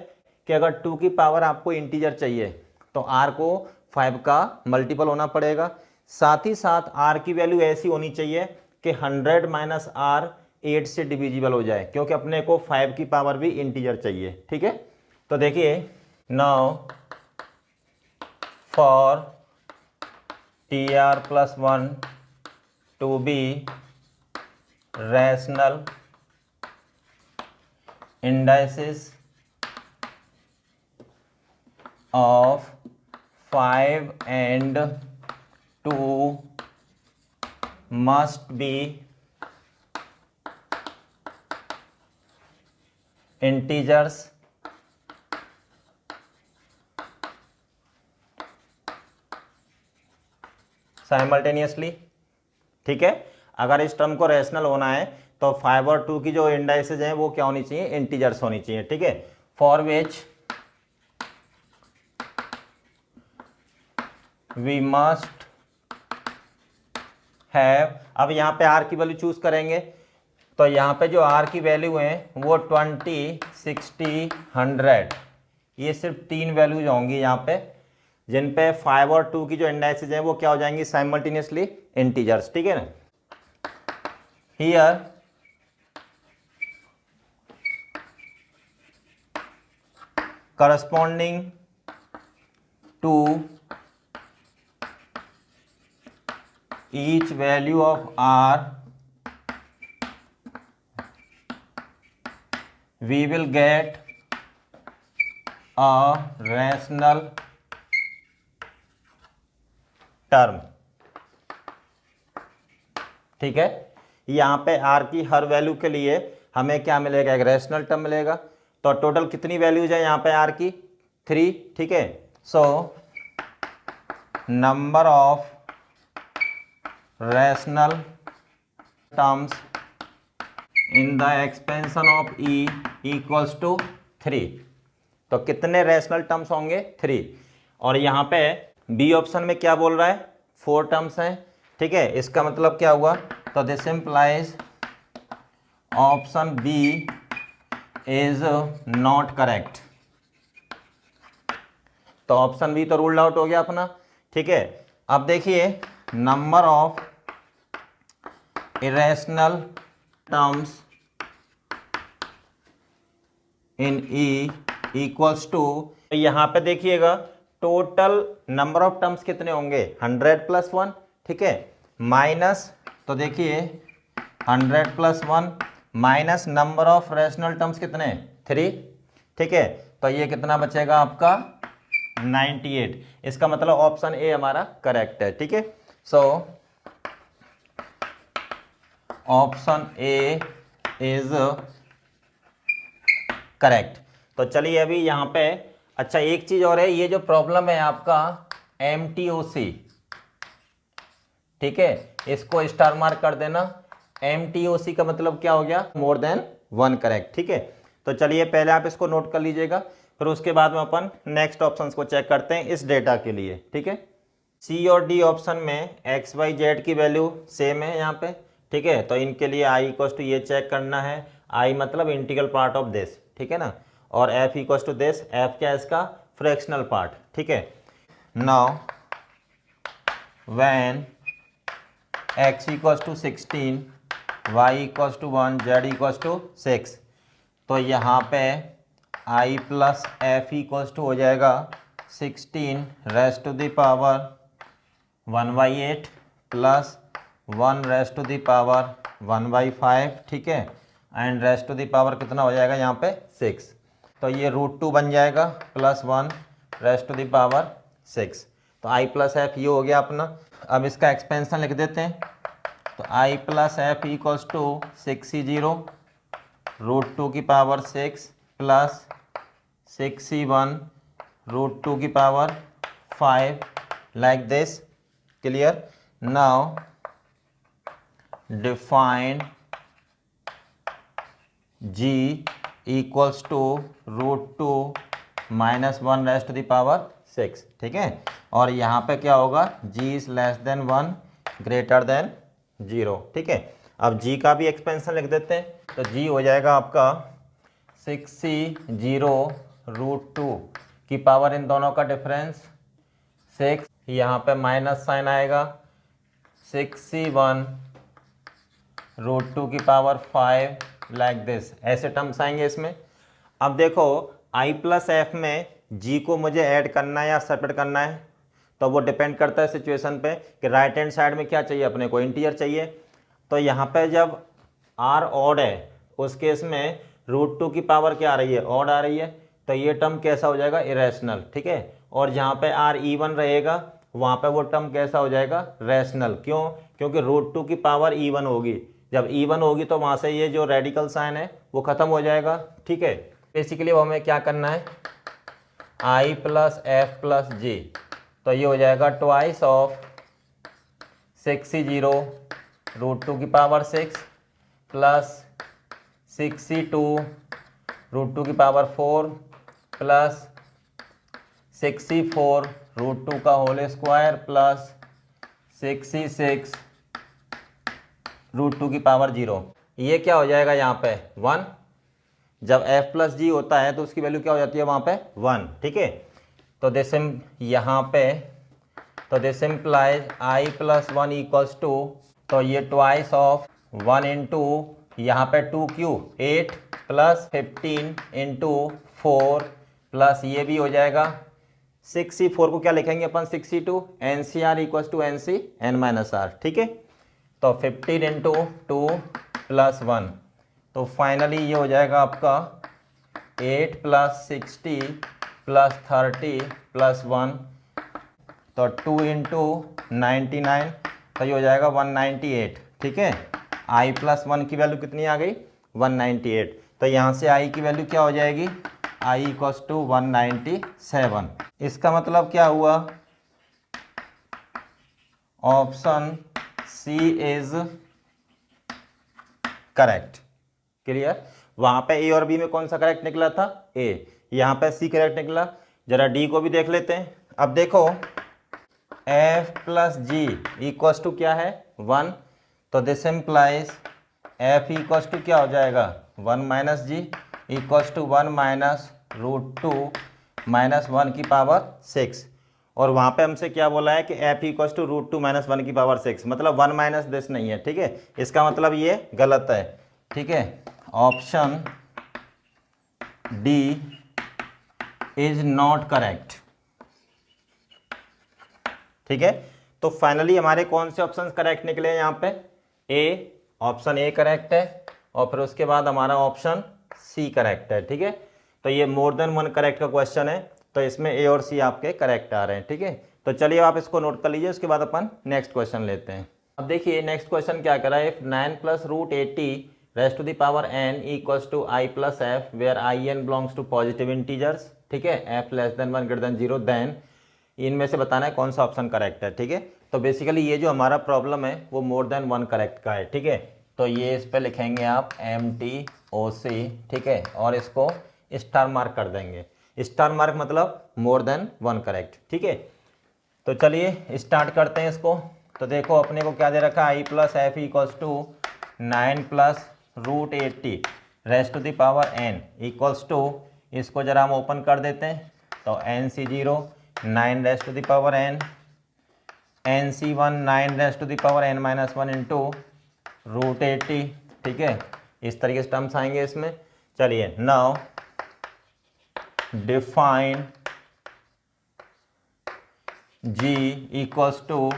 [SPEAKER 1] कि अगर 2 की पावर आपको इंटीजर चाहिए तो R को 5 का मल्टीपल होना पड़ेगा। साथ ही साथ R की वैल्यू ऐसी होनी चाहिए कि 100 माइनस R 8 से डिविजिबल हो जाए, क्योंकि अपने को 5 की पावर भी इंटीजर चाहिए, ठीक है। तो देखिए now for TR+1 to be rational indices of 5 and 2 must be integers simultaneously, ठीक है। अगर इस टर्म को रेशनल होना है तो 5 और 2 की जो इंडाइसेज हैं वो क्या होनी चाहिए, इंटीजर्स होनी चाहिए, ठीक है। For which we must have, अब यहाँ पे R की वैल्यू चूज करेंगे तो यहाँ पे जो R की वैल्यू है वो 20, 60, 100, ये सिर्फ 3 वैल्यूज होंगी यहाँ पे, जिन पे 5 और 2 की जो इंडाइसेज हैं वो क्या हो जाएंगी, साइमल्टेनियसली इंटीजर्स, ठीक है ना। Here corresponding to each value of R we will get a rational term. ठीक है, यहाँ पे आर की हर वैल्यू के लिए हमें क्या मिलेगा, एक रैशनल टर्म मिलेगा। तो टोटल कितनी वैल्यूज है यहाँ पे आर की, 3। ठीक है, so number of rational terms in the expansion of E equals to 3। तो कितने रैशनल टर्म्स होंगे, 3। और यहाँ पे बी ऑप्शन में क्या बोल रहा है, 4 टर्म्स हैं। ठीक है, इसका मतलब क्या हुआ, तो this implies option B is not correct. तो ऑप्शन बी तो रूल्ड आउट हो गया अपना। ठीक है, अब देखिए number of irrational terms in E equals to, यहाँ पे देखिएगा टोटल नंबर ऑफ टर्म्स कितने होंगे, 100 + 1। ठीक है, माइनस, तो देखिए 100 + 1 minus number of rational terms कितने, 3। ठीक है, तो ये कितना बचेगा आपका, 98। इसका मतलब ऑप्शन ए हमारा करेक्ट है। ठीक है, so option A is correct. तो चलिए अभी यहाँ पे, अच्छा एक चीज और है, ये जो प्रॉब्लम है आपका MTOC, ठीक है, इसको स्टार मार्क कर देना। MTOC का मतलब क्या हो गया, मोर देन 1 करेक्ट। ठीक है, तो चलिए पहले आप इसको नोट कर लीजिएगा, फिर उसके बाद में अपन नेक्स्ट ऑप्शंस को चेक करते हैं इस डेटा के लिए। ठीक है, सी और डी ऑप्शन में एक्स वाई जेड की वैल्यू सेम है यहाँ पे। ठीक है, तो इनके लिए आई इक्वल्स टू ये चेक करना है, आई मतलब इंटीग्रल पार्ट ऑफ दिस। ठीक है ना, और F equals to this, F क्या है इसका, फ्रैक्शनल पार्ट। ठीक है, now when x equals to 16, y equals to 1, z equals to 6, तो यहाँ पे i plus F equals to हो जाएगा 16 raised to the power 1/8 plus 1 raised to the power 1/5। ठीक है, and raised to the power कितना हो जाएगा यहाँ पे, 6। तो ये √2 बन जाएगा plus 1 raised to the power 6। तो i प्लस एफ ये हो गया अपना। अब इसका एक्सपेंशन लिख देते हैं, तो i plus F equals to 6c0 √2 की पावर 6 प्लस 6c1 √2 की पावर 5 like this. Clear, now define g equals to √2 minus 1 raised to the power 6। ठीक है, और यहाँ पे क्या होगा, g is less than 1 greater than 0। ठीक है, अब g का भी एक्सपेंशन लिख देते हैं, तो g हो जाएगा आपका 6c0 √2 की पावर, इन दोनों का डिफरेंस 6, यहाँ पे माइनस साइन आएगा, 6c1 √2 की पावर 5 लाइक दिस, ऐसे टर्म्स आएंगे इसमें। अब देखो i प्लस एफ में g को मुझे ऐड करना है या सेपरेट करना है, तो वो डिपेंड करता है सिचुएशन पे कि राइट हैंड साइड में क्या चाहिए अपने को, इंटीजर चाहिए। तो यहाँ पे जब r ऑड है उस केस में √2 की पावर क्या आ रही है, ऑड आ रही है, तो ये टर्म कैसा हो जाएगा, इरेशनल। ठीक है, और जहाँ पे r इवन रहेगा वहाँ पे वो टर्म कैसा हो जाएगा, रैशनल। क्यों, क्योंकि √2 की पावर इवन होगी, जब इवन होगी तो वहाँ से ये जो रेडिकल साइन है वो ख़त्म हो जाएगा। ठीक है, बेसिकली वो हमें क्या करना है, i प्लस एफ प्लस जी, तो ये हो जाएगा ट्वाइस ऑफ 6c0 √2 की पावर 6 प्लस 6c2 √2 की पावर 4 प्लस 6c4 √2 का होल स्क्वायर प्लस 6c6 √2 की पावर 0। ये क्या हो जाएगा यहाँ पे, 1। जब f प्लस जी होता है तो उसकी वैल्यू क्या हो जाती है वहाँ पे, 1। ठीक है, तो दिस यहाँ पे, तो this implies i plus 1 equals to, तो ये ट्वाइस ऑफ 1 इंटू यहाँ पे 2q 8 प्लस 15 इंटू 4 प्लस ये भी हो जाएगा 6c4 को क्या लिखेंगे अपन, 6c2 NCR equals to NC n-r। ठीक है, तो 15 इंटू 2 प्लस 1, तो फाइनली ये हो जाएगा आपका 8 प्लस 60 प्लस 30 प्लस 1, तो 2 इंटू 99, तो ये हो जाएगा 198। ठीक है, i प्लस 1 की वैल्यू कितनी आ गई? 198। तो यहाँ से i की वैल्यू क्या हो जाएगी? i equals to 197। इसका मतलब क्या हुआ? Option C is correct. Clear? वहां पे ए और बी में कौन सा करेक्ट निकला था? ए। यहाँ पे सी करेक्ट निकला। जरा डी को भी देख लेते हैं। अब देखो F plus G equals to क्या है? 1। तो this implies F equals to क्या हो जाएगा? 1 minus ji equals to 1 minus root 2 minus 1 की पावर 6। और वहाँ पे हमसे क्या बोला है कि F equals to root 2 minus 1 की पावर 6, मतलब 1 माइनस दिस नहीं है। ठीक है, इसका मतलब ये गलत है। ठीक है, option D is not correct. ठीक है, तो फाइनली हमारे कौन से ऑप्शन करेक्ट निकले हैं यहाँ पे? ए, ऑप्शन ए करेक्ट है, और फिर उसके बाद हमारा ऑप्शन सी करेक्ट है। ठीक है, तो ये मोर देन वन करेक्ट का क्वेश्चन है, तो इसमें ए और सी आपके करेक्ट आ रहे हैं। ठीक है, तो चलिए आप इसको नोट कर लीजिए, उसके बाद अपन नेक्स्ट क्वेश्चन लेते हैं। अब देखिए नेक्स्ट क्वेश्चन क्या करा है। If 9 plus root 80 raised to the power n equals to i plus F where I N belongs to positive integers. ठीक है, F less than 1 greater than 0, then इनमें से बताना है कौन सा ऑप्शन करेक्ट है। ठीक है, तो बेसिकली ये जो हमारा प्रॉब्लम है वो मोर देन वन करेक्ट का है। ठीक है, तो ये इस पे लिखेंगे आप MTOC। ठीक है, और इसको स्टार मार्क कर देंगे। स्टार मार्क मतलब मोर देन वन करेक्ट। ठीक है, तो चलिए स्टार्ट करते हैं इसको। तो देखो अपने को क्या दे रखा है? i plus F equals to 9 plus root 80 raised to the power n equals to, इसको जरा हम ओपन कर देते हैं। तो NC0 9 raised to the power n, NC1 9 raised to the power n minus 1 into root 80। ठीक है, इस तरीके से टर्म्स आएंगे इसमें। चलिए now define g equals to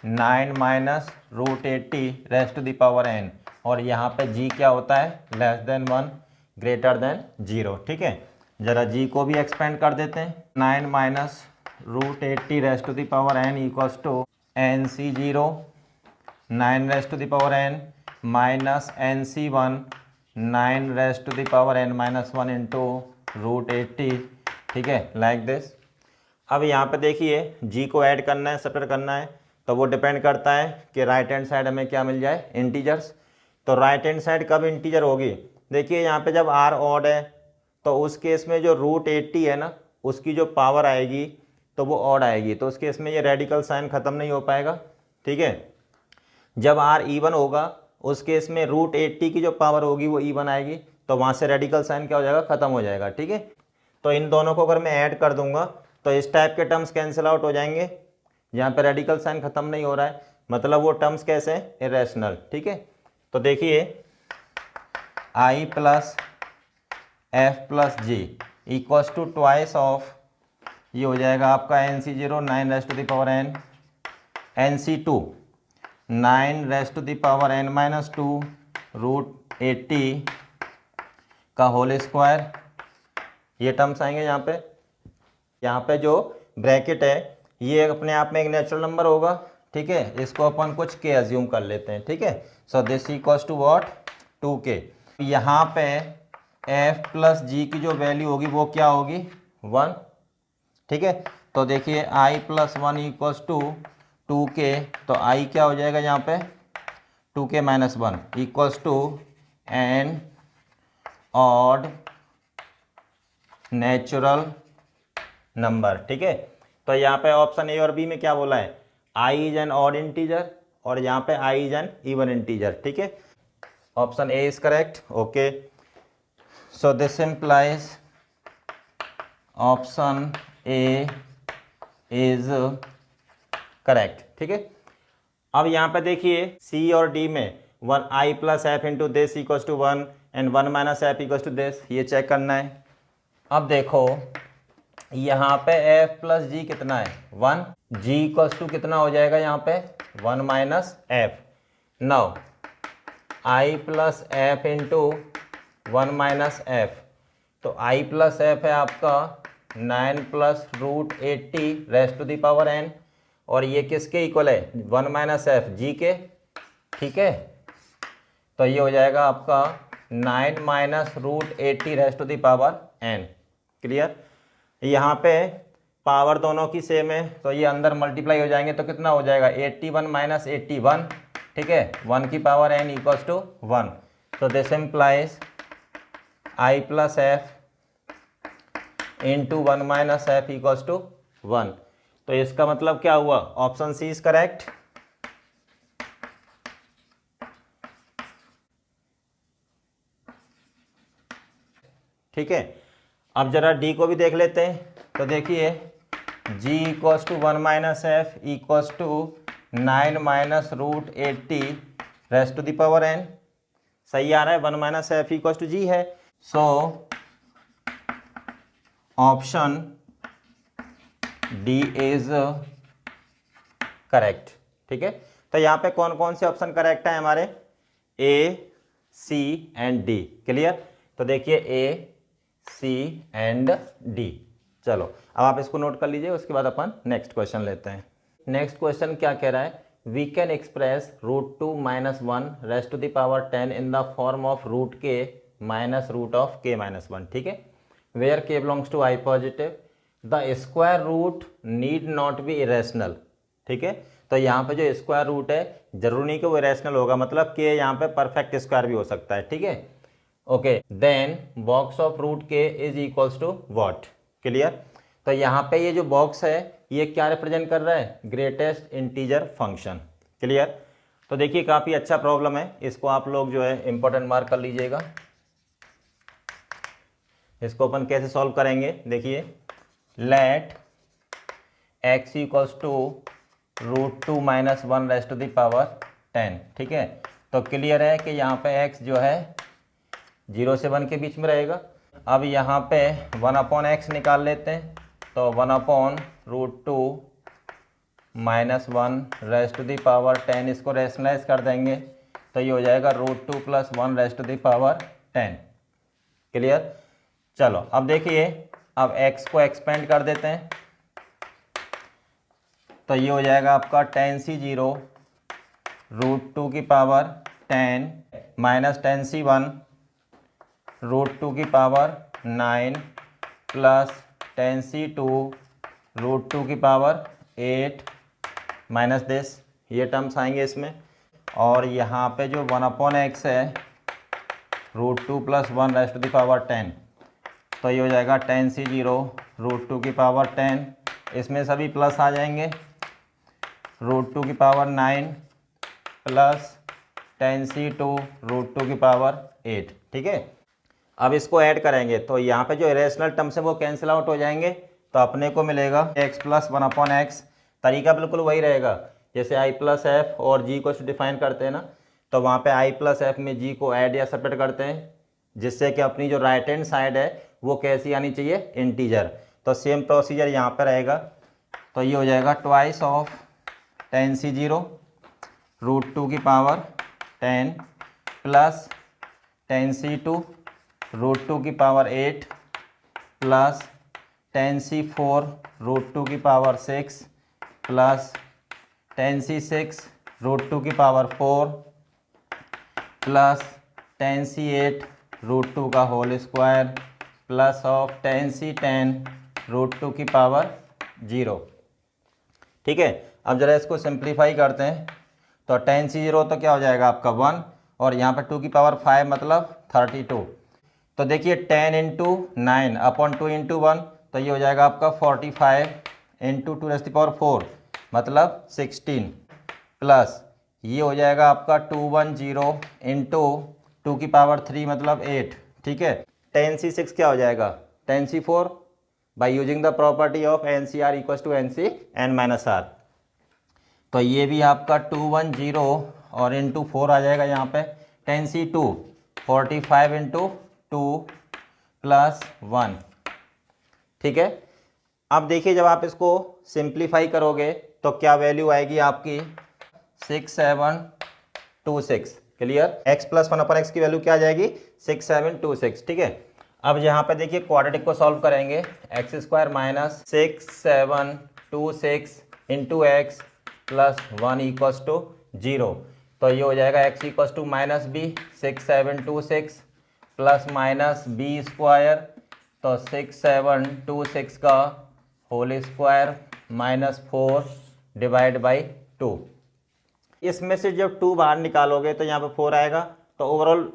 [SPEAKER 1] 9 minus root 80 raised to the power n, और यहाँ पे g क्या होता है? Less than 1 greater than 0। ठीक है, जरा g को भी एक्सपेंड कर देते हैं। 9 minus root 80 raised to the power n equals to NC0 9 raised to the power n minus NC1 9 raised to the power n minus 1 into root 80। ठीक है, लाइक दिस। अब यहाँ पे देखिए g को ऐड करना है, सब्ट्रैक्ट करना है, तो वो डिपेंड करता है कि राइट हैंड साइड हमें क्या मिल जाए? इंटीजर्स। तो राइट हैंड साइड कब इंटीजर होगी? देखिए यहाँ पे जब r ऑड है तो उस केस में जो रूट 80 है ना, उसकी जो पावर आएगी तो वो ऑड आएगी, तो उस केस में ये रेडिकल साइन खत्म नहीं हो पाएगा। ठीक है, जब r इवन होगा उस केस में रूट 80 की जो पावर होगी वो इवन आएगी, तो वहाँ से रेडिकल साइन क्या हो जाएगा? खत्म हो जाएगा। ठीक है, तो इन दोनों को अगर मैं ऐड कर दूंगा तो इस टाइप के टर्म्स कैंसिल आउट हो जाएंगे। यहाँ पे रेडिकल साइन खत्म नहीं हो रहा है, मतलब वो टर्म्स कैसे हैं? इरेशनल। ठीक है, तो देखिए i plus F plus G equals to twice of, ये हो जाएगा आपका NC0 9 raised to the power n, NC2 9 raised to the power n minus 2 root 80 का होल स्क्वायर। ये टर्म्स आएंगे यहाँ पे। यहाँ पे जो ब्रैकेट है ये अपने आप में एक नेचुरल नंबर होगा। ठीक है, इसको अपन कुछ के एज्यूम कर लेते हैं। ठीक है, so this equals to what? 2k। यहाँ पे f प्लस जी की जो वैल्यू होगी वो क्या होगी? 1। ठीक है, तो देखिए i plus 1 equals to 2k, तो i क्या हो जाएगा यहाँ पे? 2k minus 1 equals to an odd natural number. ठीक है, तो यहाँ पे ऑप्शन ए और बी में क्या बोला है? i is an odd integer, और यहाँ पे i is an even integer. ठीक है, option A is correct. Okay, so this implies option A is correct. ठीक है, अब यहाँ पे देखिए सी और डी में 1 i plus F into this equals to 1 and 1 minus F equals to this, ये चेक करना है। अब देखो यहाँ पे f प्लस जी कितना है? 1। g इक्वल्स टू कितना हो जाएगा यहाँ पे? 1 minus F. Now i plus F into 1 minus F तो आई प्लस एफ है आपका 9 plus root 80 raised to the power n, और ये किसके इक्वल है 1 माइनस एफ जी के, ठीक है। तो ये हो जाएगा आपका 9 minus root 80 raised to the power n। Clear. यहाँ पे पावर दोनों की सेम है तो ये अंदर मल्टीप्लाई हो जाएंगे तो कितना हो जाएगा 81 माइनस 81, ठीक है, 1 की पावर n इक्वल्स टू 1। तो this implies I plus F into 1 minus F equals to 1। तो इसका मतलब क्या हुआ, ऑप्शन सी इज करेक्ट। ठीक है, अब जरा डी को भी देख लेते हैं। तो देखिए g equals to 1 minus F equals to 9 minus root 80 raised to the power n। सही आ रहा है, 1 minus F equals to G है। So option D is correct. ठीक है, तो यहाँ पे कौन कौन से ऑप्शन करेक्ट है हमारे, ए सी एंड डी। क्लियर। तो देखिए ए सी एंड डी। चलो अब आप इसको नोट कर लीजिए, उसके बाद अपन नेक्स्ट क्वेश्चन लेते हैं। नेक्स्ट क्वेश्चन क्या कह रहा है, we can express root 2 minus 1 raised to the power 10 in the form of root K minus root of K minus 1। ठीक है, where K belongs to I positive, the square root need not be irrational. ठीक है, तो यहाँ पे जो square root है जरूरी नहीं कि वो इरेशनल होगा, मतलब के यहाँ पे परफेक्ट स्क्वायर भी हो सकता है। ठीक है, okay, then box of root k is equals to what. Clear. तो यहाँ पे ये जो बॉक्स है ये क्या रिप्रेजेंट कर रहा है, ग्रेटेस्ट इंटीजर फंक्शन। क्लियर। तो देखिए काफ़ी अच्छा प्रॉब्लम है, इसको आप लोग जो है इंपॉर्टेंट मार्क कर लीजिएगा। इसको अपन कैसे सॉल्व करेंगे, देखिए let x equals to root 2 minus 1 raised to the power 10। ठीक है, तो क्लियर है कि यहाँ पे x जो है 0 से 1 के बीच में रहेगा। अब यहाँ पे 1 अपॉन एक्स निकाल लेते हैं, तो 1 upon root 2 minus 1 raised to the power 10, इसको रेशनलाइज कर देंगे तो ये हो जाएगा root 2 plus 1 raised to the power 10। Clear. चलो अब देखिए, अब x को एक्सपेंड कर देते हैं तो ये हो जाएगा आपका 10c0 रूट 2 की पावर 10 माइनस 10c1 रूट 2 की पावर 9 प्लस 10c2 रूट 2 की पावर 8 माइनस दिस, ये टर्म्स आएंगे इसमें। और यहाँ पे जो 1 अपॉन एक्स है root 2 plus 1 raised to the power 10, तो ये हो जाएगा 10c0 रूट 2 की पावर 10, इसमें सभी प्लस आ जाएंगे, रूट 2 की पावर 9 प्लस 10c2 रूट 2 की पावर 8। ठीक है, अब इसको ऐड करेंगे तो यहाँ पे जो इरेशनल टर्म्स है वो कैंसिल आउट हो जाएंगे, तो अपने को मिलेगा x प्लस 1 अपॉन एक्स। तरीका बिल्कुल वही रहेगा जैसे आई प्लस एफ और जी को डिफाइन करते हैं ना, तो वहाँ पे आई प्लस एफ में जी को ऐड या सेपरेट करते हैं, जिससे कि अपनी जो राइट हैंड साइड है वो कैसी आनी चाहिए, इंटीजर। तो सेम प्रोसीजर यहाँ पर रहेगा, तो ये हो जाएगा ट्वाइस ऑफ 10c0 रूट 2 की पावर 10 प्लस 10c2 रूट 2 की पावर 8 प्लस 10c4 रूट 2 की पावर 6 प्लस 10c6 रूट 2 की पावर 4 प्लस 10c8 रूट 2 का whole square plus of 10c10 root 2 की पावर 0। ठीक है, अब जरा इसको सिंप्लीफाई करते हैं, तो 10c0 तो क्या हो जाएगा आपका 1, और यहाँ पर 2 की पावर 5 मतलब 32। तो देखिए 10 इंटू 9 अपॉन 2 इंटू 1, तो ये हो जाएगा आपका 45 into 2 raise to the power 4 मतलब 16 प्लस ये हो जाएगा आपका 210 इंटू 2 की पावर 3 मतलब 8। ठीक है, 10c6 क्या हो जाएगा 10c4 by using the property of NCR equal to NC(n-r)। तो ये भी आपका 210 और इंटू 4 आ जाएगा यहाँ पे 10c2 45 इंटू 2 प्लस 1। ठीक है, अब देखिए जब आप इसको सिंप्लीफाई करोगे तो क्या वैल्यू आएगी आपकी 6726। क्लियर, x प्लस 1 अपन x की वैल्यू क्या आ जाएगी 6726। ठीक है, अब यहाँ पे देखिए क्वाड्रेटिक को सॉल्व करेंगे, X square minus 6726 into x plus 1 equals to 0। तो ये हो जाएगा X equals to minus B 6726 plus minus B square, तो 6726 का whole square minus 4 divide by 2। इसमें से जब 2 बाहर निकालोगे तो यहाँ पे 4 आएगा, तो ओवरऑल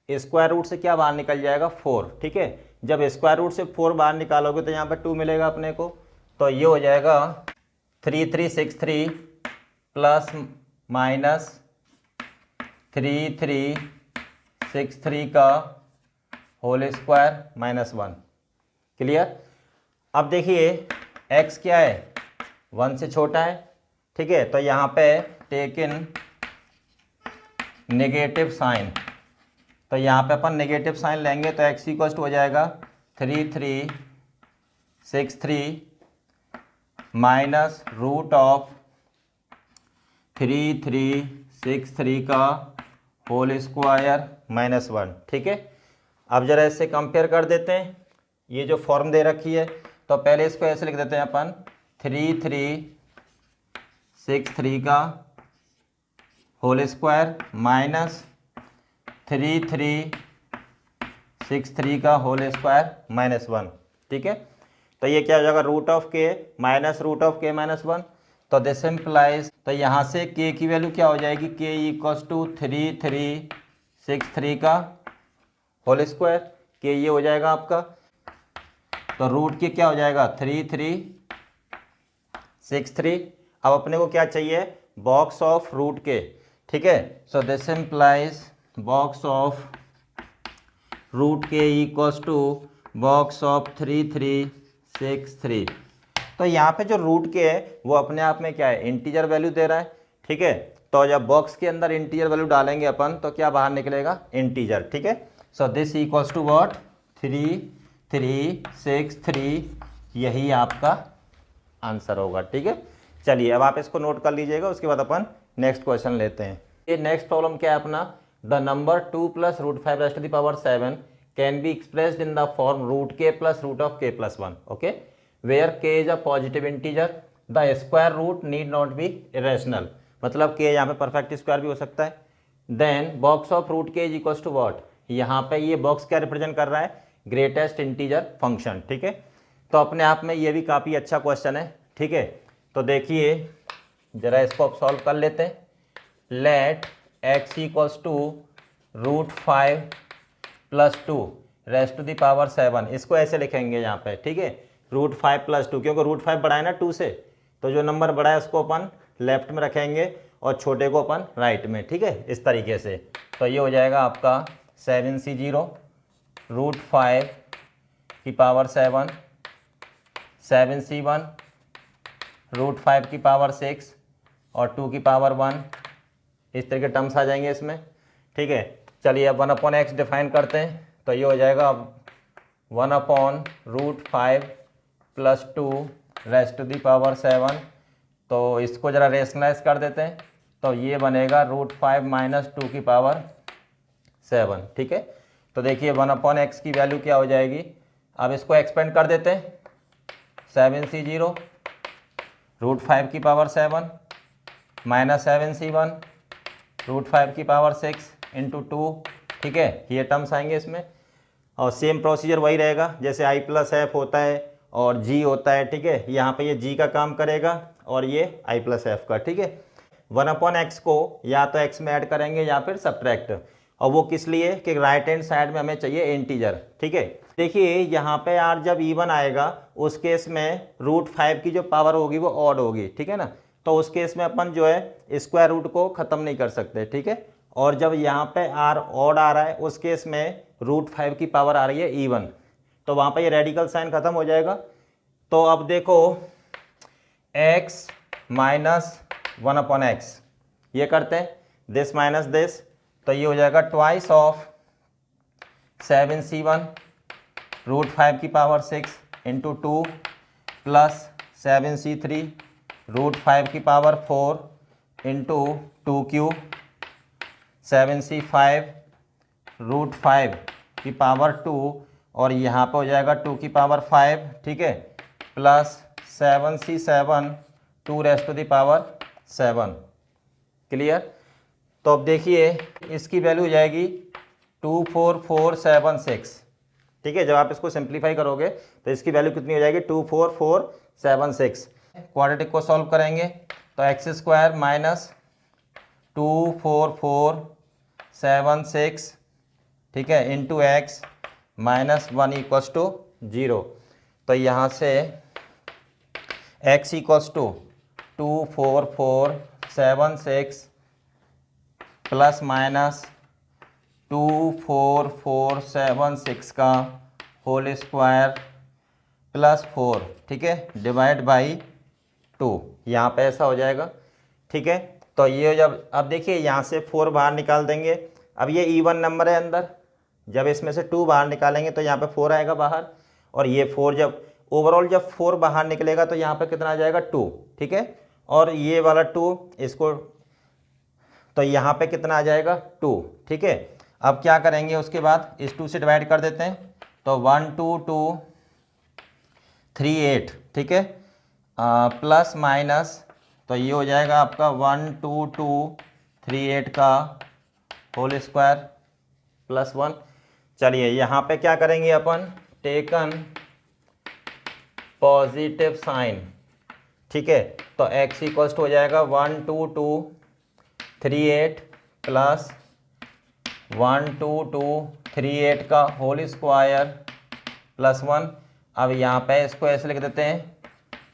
[SPEAKER 1] स्क्वायर रूट से क्या बाहर निकल जाएगा 4। ठीक है, जब स्क्वायर रूट से 4 बाहर निकालोगे तो यहाँ पे 2 मिलेगा अपने को, तो ये हो जाएगा 3363 प्लस माइनस 3363 का होल स्क्वायर माइनस 1। क्लियर। अब देखिए x क्या है, 1 से छोटा है। ठीक है, तो यहाँ पे टेक इन नेगेटिव साइन, तो यहाँ पे अपन नेगेटिव साइन लेंगे तो x इक्वल हो जाएगा 3363 माइनस रूट ऑफ 3363 का होल स्क्वायर माइनस 1। ठीक है, अब जरा इससे कंपेयर कर देते हैं, ये जो फॉर्म दे रखी है, तो पहले इसको ऐसे लिख देते हैं अपन 3363 का होल स्क्वायर माइनस 3363 का होल स्क्वायर माइनस 1। ठीक है, तो ये क्या हो जाएगा root of K minus root of K minus 1। तो दिस इम्प्लाइज, तो यहाँ से के की वैल्यू क्या हो जाएगी, के इक्वल्स टू 3363 का होल स्क्वायर, के ये हो जाएगा आपका, तो रूट के क्या हो जाएगा 3363। अब अपने को क्या चाहिए, बॉक्स ऑफ रूट के। ठीक है, so this implies box of root K equals to box of 3363। तो यहाँ पे जो रूट के है वो अपने आप में क्या है, इंटीजर वैल्यू दे रहा है। ठीक है, तो जब बॉक्स के अंदर इंटीजर वैल्यू डालेंगे अपन तो क्या बाहर निकलेगा, इंटीजर। ठीक है, so this equals to what 3363, यही आपका आंसर होगा। ठीक है, चलिए अब आप इसको नोट कर लीजिएगा, उसके बाद अपन नेक्स्ट क्वेश्चन लेते हैं। ये नेक्स्ट प्रॉब्लम क्या है अपना, the number 2 plus root 5 raised to the power 7 can be expressed in the form root K plus root of K plus 1। Okay, where K is a positive integer, the square root need not be irrational, मतलब K यहाँ पे perfect square भी हो सकता है। Then box of root k is equals to what, यहाँ पे ये बॉक्स क्या रिप्रेजेंट कर रहा है, ग्रेटेस्ट इंटीजर फंक्शन। ठीक है, तो अपने आप में ये भी काफ़ी अच्छा क्वेश्चन है। ठीक है, तो देखिए जरा इसको अब सॉल्व कर लेते हैं। Let x equals to root 5 plus 2 raised to the power 7, इसको ऐसे लिखेंगे यहाँ पे। ठीक है, रूट 5 प्लस 2, क्योंकि रूट 5 बड़ा है ना 2 से, तो जो नंबर बड़ा है उसको अपन लेफ्ट में रखेंगे और छोटे को अपन राइट में। ठीक है, इस तरीके से, तो ये हो जाएगा आपका 7c0 रूट 5 की पावर 7, 7c1 रूट 5 की पावर 6 और 2 की पावर 1, इस तरह के टर्म्स आ जाएंगे इसमें। ठीक है, चलिए अब 1/x डिफाइन करते हैं, तो ये हो जाएगा अब root 5 plus 2 raised to the power 7, तो इसको ज़रा रेशनलाइज कर देते हैं, तो ये बनेगा रूट 5 माइनस 2 की पावर 7। ठीक है, तो देखिए 1/x की वैल्यू क्या हो जाएगी, अब इसको एक्सपेंड कर देते हैं, 7c0 रूट 5 की पावर 7 माइनस 7c1 रूट 5 की पावर 6 इंटू 2। ठीक है, ये टर्म्स आएंगे इसमें, और सेम प्रोसीजर वही रहेगा जैसे i प्लस एफ होता है और g होता है। ठीक है, यहाँ पे ये g का काम करेगा और ये i प्लस एफ का। ठीक है, 1/x को या तो x में ऐड करेंगे या फिर सब्ट्रैक्ट, और वो किस लिए कि राइट हैंड साइड में हमें चाहिए इंटीजर। ठीक है, देखिए यहाँ पे यार जब इवन आएगा उस केस में रूट 5 की जो पावर होगी वो ऑड होगी। ठीक है ना, तो उस केस में अपन जो है स्क्वायर रूट को ख़त्म नहीं कर सकते। ठीक है, और जब यहाँ पे आर ऑड आ रहा है उस केस में रूट 5 की पावर आ रही है इवन, तो वहाँ पे ये रेडिकल साइन ख़त्म हो जाएगा। तो अब देखो x माइनस 1/x, ये करते हैं दिस माइनस दिस, तो ये हो जाएगा ट्वाइस ऑफ 7c1 रूट 5 की पावर 6 इंटू 2 प्लस 7c3 रूट 5 की power 4 into 2q 7c5 root 5 की पावर 2 और यहाँ पे हो जाएगा 2 की पावर 5, ठीक है, plus 7c7 2 raised to the power 7। Clear. तो अब देखिए इसकी वैल्यू हो जाएगी 24476, ठीक है। जब आप इसको सिंप्लीफाई करोगे तो इसकी वैल्यू कितनी हो जाएगी 24476। क्वाड्रेटिक को सॉल्व करेंगे तो एक्स स्क्वायर माइनस 24476, ठीक है, into X minus 1 equals to 0। तो यहाँ से x equals to 24476 plus minus 24476 का होल स्क्वायर प्लस 4, ठीक है, डिवाइड बाई 2, यहाँ पे ऐसा हो जाएगा, ठीक है। तो ये जब अब देखिए यहाँ से 4 बाहर निकाल देंगे, अब ये इवन नंबर है अंदर, जब इसमें से 2 बाहर निकालेंगे तो यहाँ पे 4 आएगा बाहर, और ये 4 जब ओवरऑल जब 4 बाहर निकलेगा तो यहाँ पे कितना आ जाएगा 2, ठीक है, और ये वाला 2 इसको, तो यहाँ पे कितना आ जाएगा 2, ठीक है। अब क्या करेंगे उसके बाद इस 2 से डिवाइड कर देते हैं तो 12238, ठीक है, प्लस माइनस, तो ये हो जाएगा आपका 12238 का होल स्क्वायर प्लस 1। चलिए यहाँ पे क्या करेंगे अपन, टेकन पॉजिटिव साइन, ठीक है, तो x इक्वल्स टू हो जाएगा 12238 प्लस 12238 का होल स्क्वायर प्लस 1। अब यहाँ पे इसको ऐसे लिख देते हैं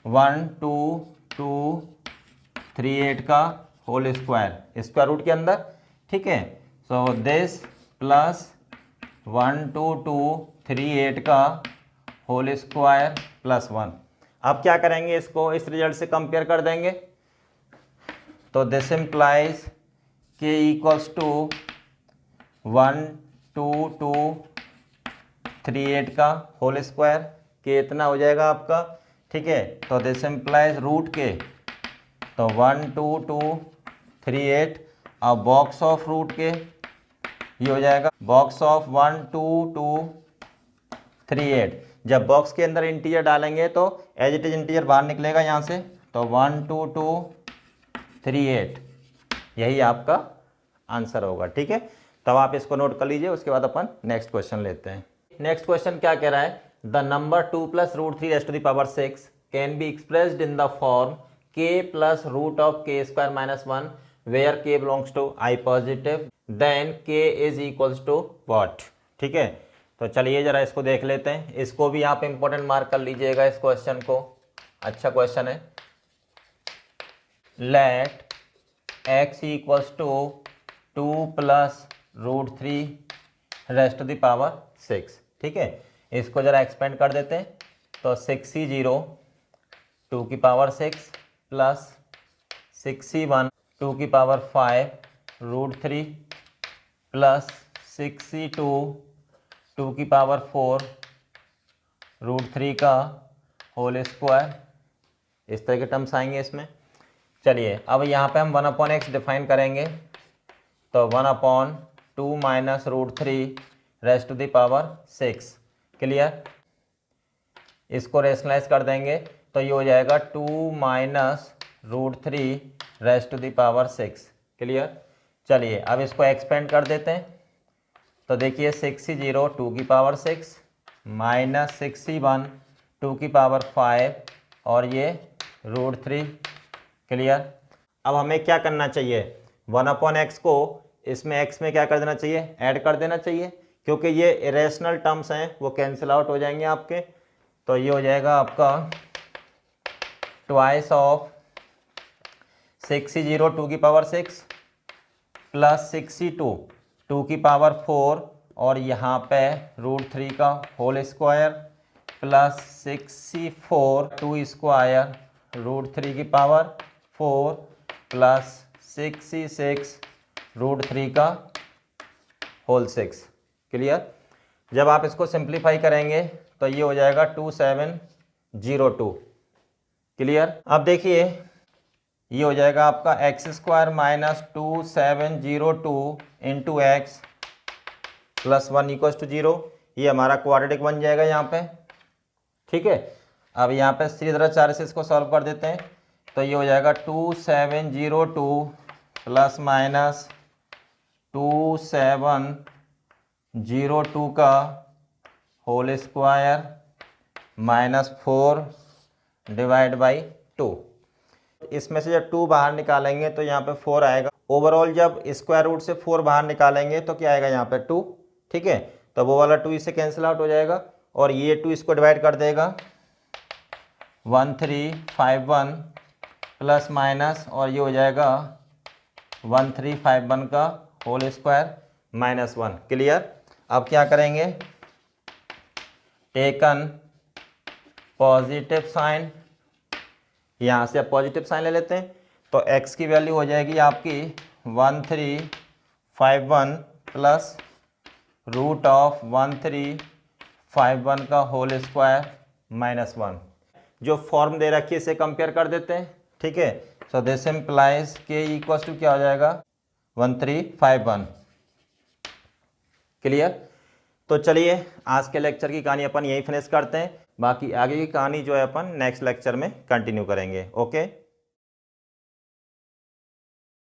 [SPEAKER 1] 12238 का होल स्क्वायर स्क्वायर रूट के अंदर, ठीक है। सो दिस प्लस 12238 का होल स्क्वायर प्लस 1। अब क्या करेंगे, इसको इस रिजल्ट से कंपेयर कर देंगे तो दिस इम्प्लाइज के इक्वल्स टू 12238 का होल स्क्वायर, के इतना हो जाएगा आपका, ठीक है। तो दिस इम्प्लाइज रूट के, तो 12238 अब बॉक्स ऑफ रूट के, ये हो जाएगा बॉक्स ऑफ 12238। जब बॉक्स के अंदर इंटीजर डालेंगे तो एज इट इज इंटीजर बाहर निकलेगा यहाँ से, तो 12238 यही आपका आंसर होगा, ठीक है। तब आप इसको नोट कर लीजिए, उसके बाद अपन नेक्स्ट क्वेश्चन लेते हैं। नेक्स्ट क्वेश्चन क्या कह रहा है, the number 2 plus root 3 raise to the power 6 can be expressed in the form k plus root of k square minus 1 where k belongs to i positive, then k is equals to what, ठीक है। तो चलिए जरा इसको देख लेते हैं, इसको भी आप इंपॉर्टेंट मार्क कर लीजिएगा इस क्वेश्चन को, अच्छा क्वेश्चन है। Let x equals to 2 plus root 3 raise to the power 6, ठीक है। इसको जरा एक्सपेंड कर देते हैं तो 6c0 2 की पावर 6 प्लस 6c1 2 की पावर 5 रूट 3 प्लस 6c2 2 की पावर 4 रूट 3 का होल स्क्वायर, इस तरह के टर्म्स आएंगे इसमें। चलिए अब यहाँ पे हम 1/x डिफाइन करेंगे तो 1/2 minus root 3 raise to the power 6, clear. इसको रेशनलाइज कर देंगे तो ये हो जाएगा 2 minus root 3 raise to the power 6, clear. चलिए अब इसको एक्सपेंड कर देते हैं तो देखिए 6c0 2 की पावर 6 माइनस 6c1 2 की पावर 5 और ये रूट 3, क्लियर। अब हमें क्या करना चाहिए, 1/x को इसमें x में क्या कर देना चाहिए, ऐड कर देना चाहिए, क्योंकि ये इरेशनल टर्म्स हैं वो कैंसिल आउट हो जाएंगे आपके। तो ये हो जाएगा आपका ट्वाइस ऑफ 6c0 2 की पावर 6 प्लस 6c2 2 की पावर 4 और यहाँ पे रूट 3 का whole square plus 6c4 2 square root 3 की पावर 4 प्लस 6c6 रूट 3 का होल 6, क्लियर। जब आप इसको सिंप्लीफाई करेंगे तो ये हो जाएगा 2702, क्लियर। अब देखिए ये हो जाएगा आपका x square minus 2702 into x plus 1 equals to 0। ये हमारा क्वाड्रेटिक बन जाएगा यहाँ पे, ठीक है। अब यहाँ पे श्रीधराचार्य से इसको सॉल्व कर देते हैं, तो ये हो जाएगा 2702 प्लस माइनस 2702 का whole square minus 4 divide by 2। इसमें से जब 2 बाहर निकालेंगे तो यहाँ पे 4 आएगा। ओवरऑल जब स्क्वायर रूट से 4 बाहर निकालेंगे तो क्या आएगा यहाँ पे 2, ठीक है। तो वो वाला 2 इससे कैंसिल आउट हो जाएगा और ये 2 इसको डिवाइड कर देगा 1351 प्लस माइनस, और ये हो जाएगा 1351 का होल स्क्वायर माइनस 1। क्लियर। अब क्या करेंगे, टेकन पॉजिटिव साइन, यहाँ से पॉजिटिव साइन ले लेते हैं, तो x की वैल्यू हो जाएगी आपकी 1351 प्लस रूट ऑफ 1351 का होल स्क्वायर माइनस 1। जो फॉर्म दे रखी है इसे कंपेयर कर देते हैं, ठीक है। सो दिस इम्प्लाइज के इक्वल्स टू क्या हो जाएगा 1351। क्लियर। तो चलिए आज के लेक्चर की कहानी अपन यही फिनिश करते हैं, बाकी आगे की कहानी जो है अपन नेक्स्ट लेक्चर में कंटिन्यू करेंगे। ओके।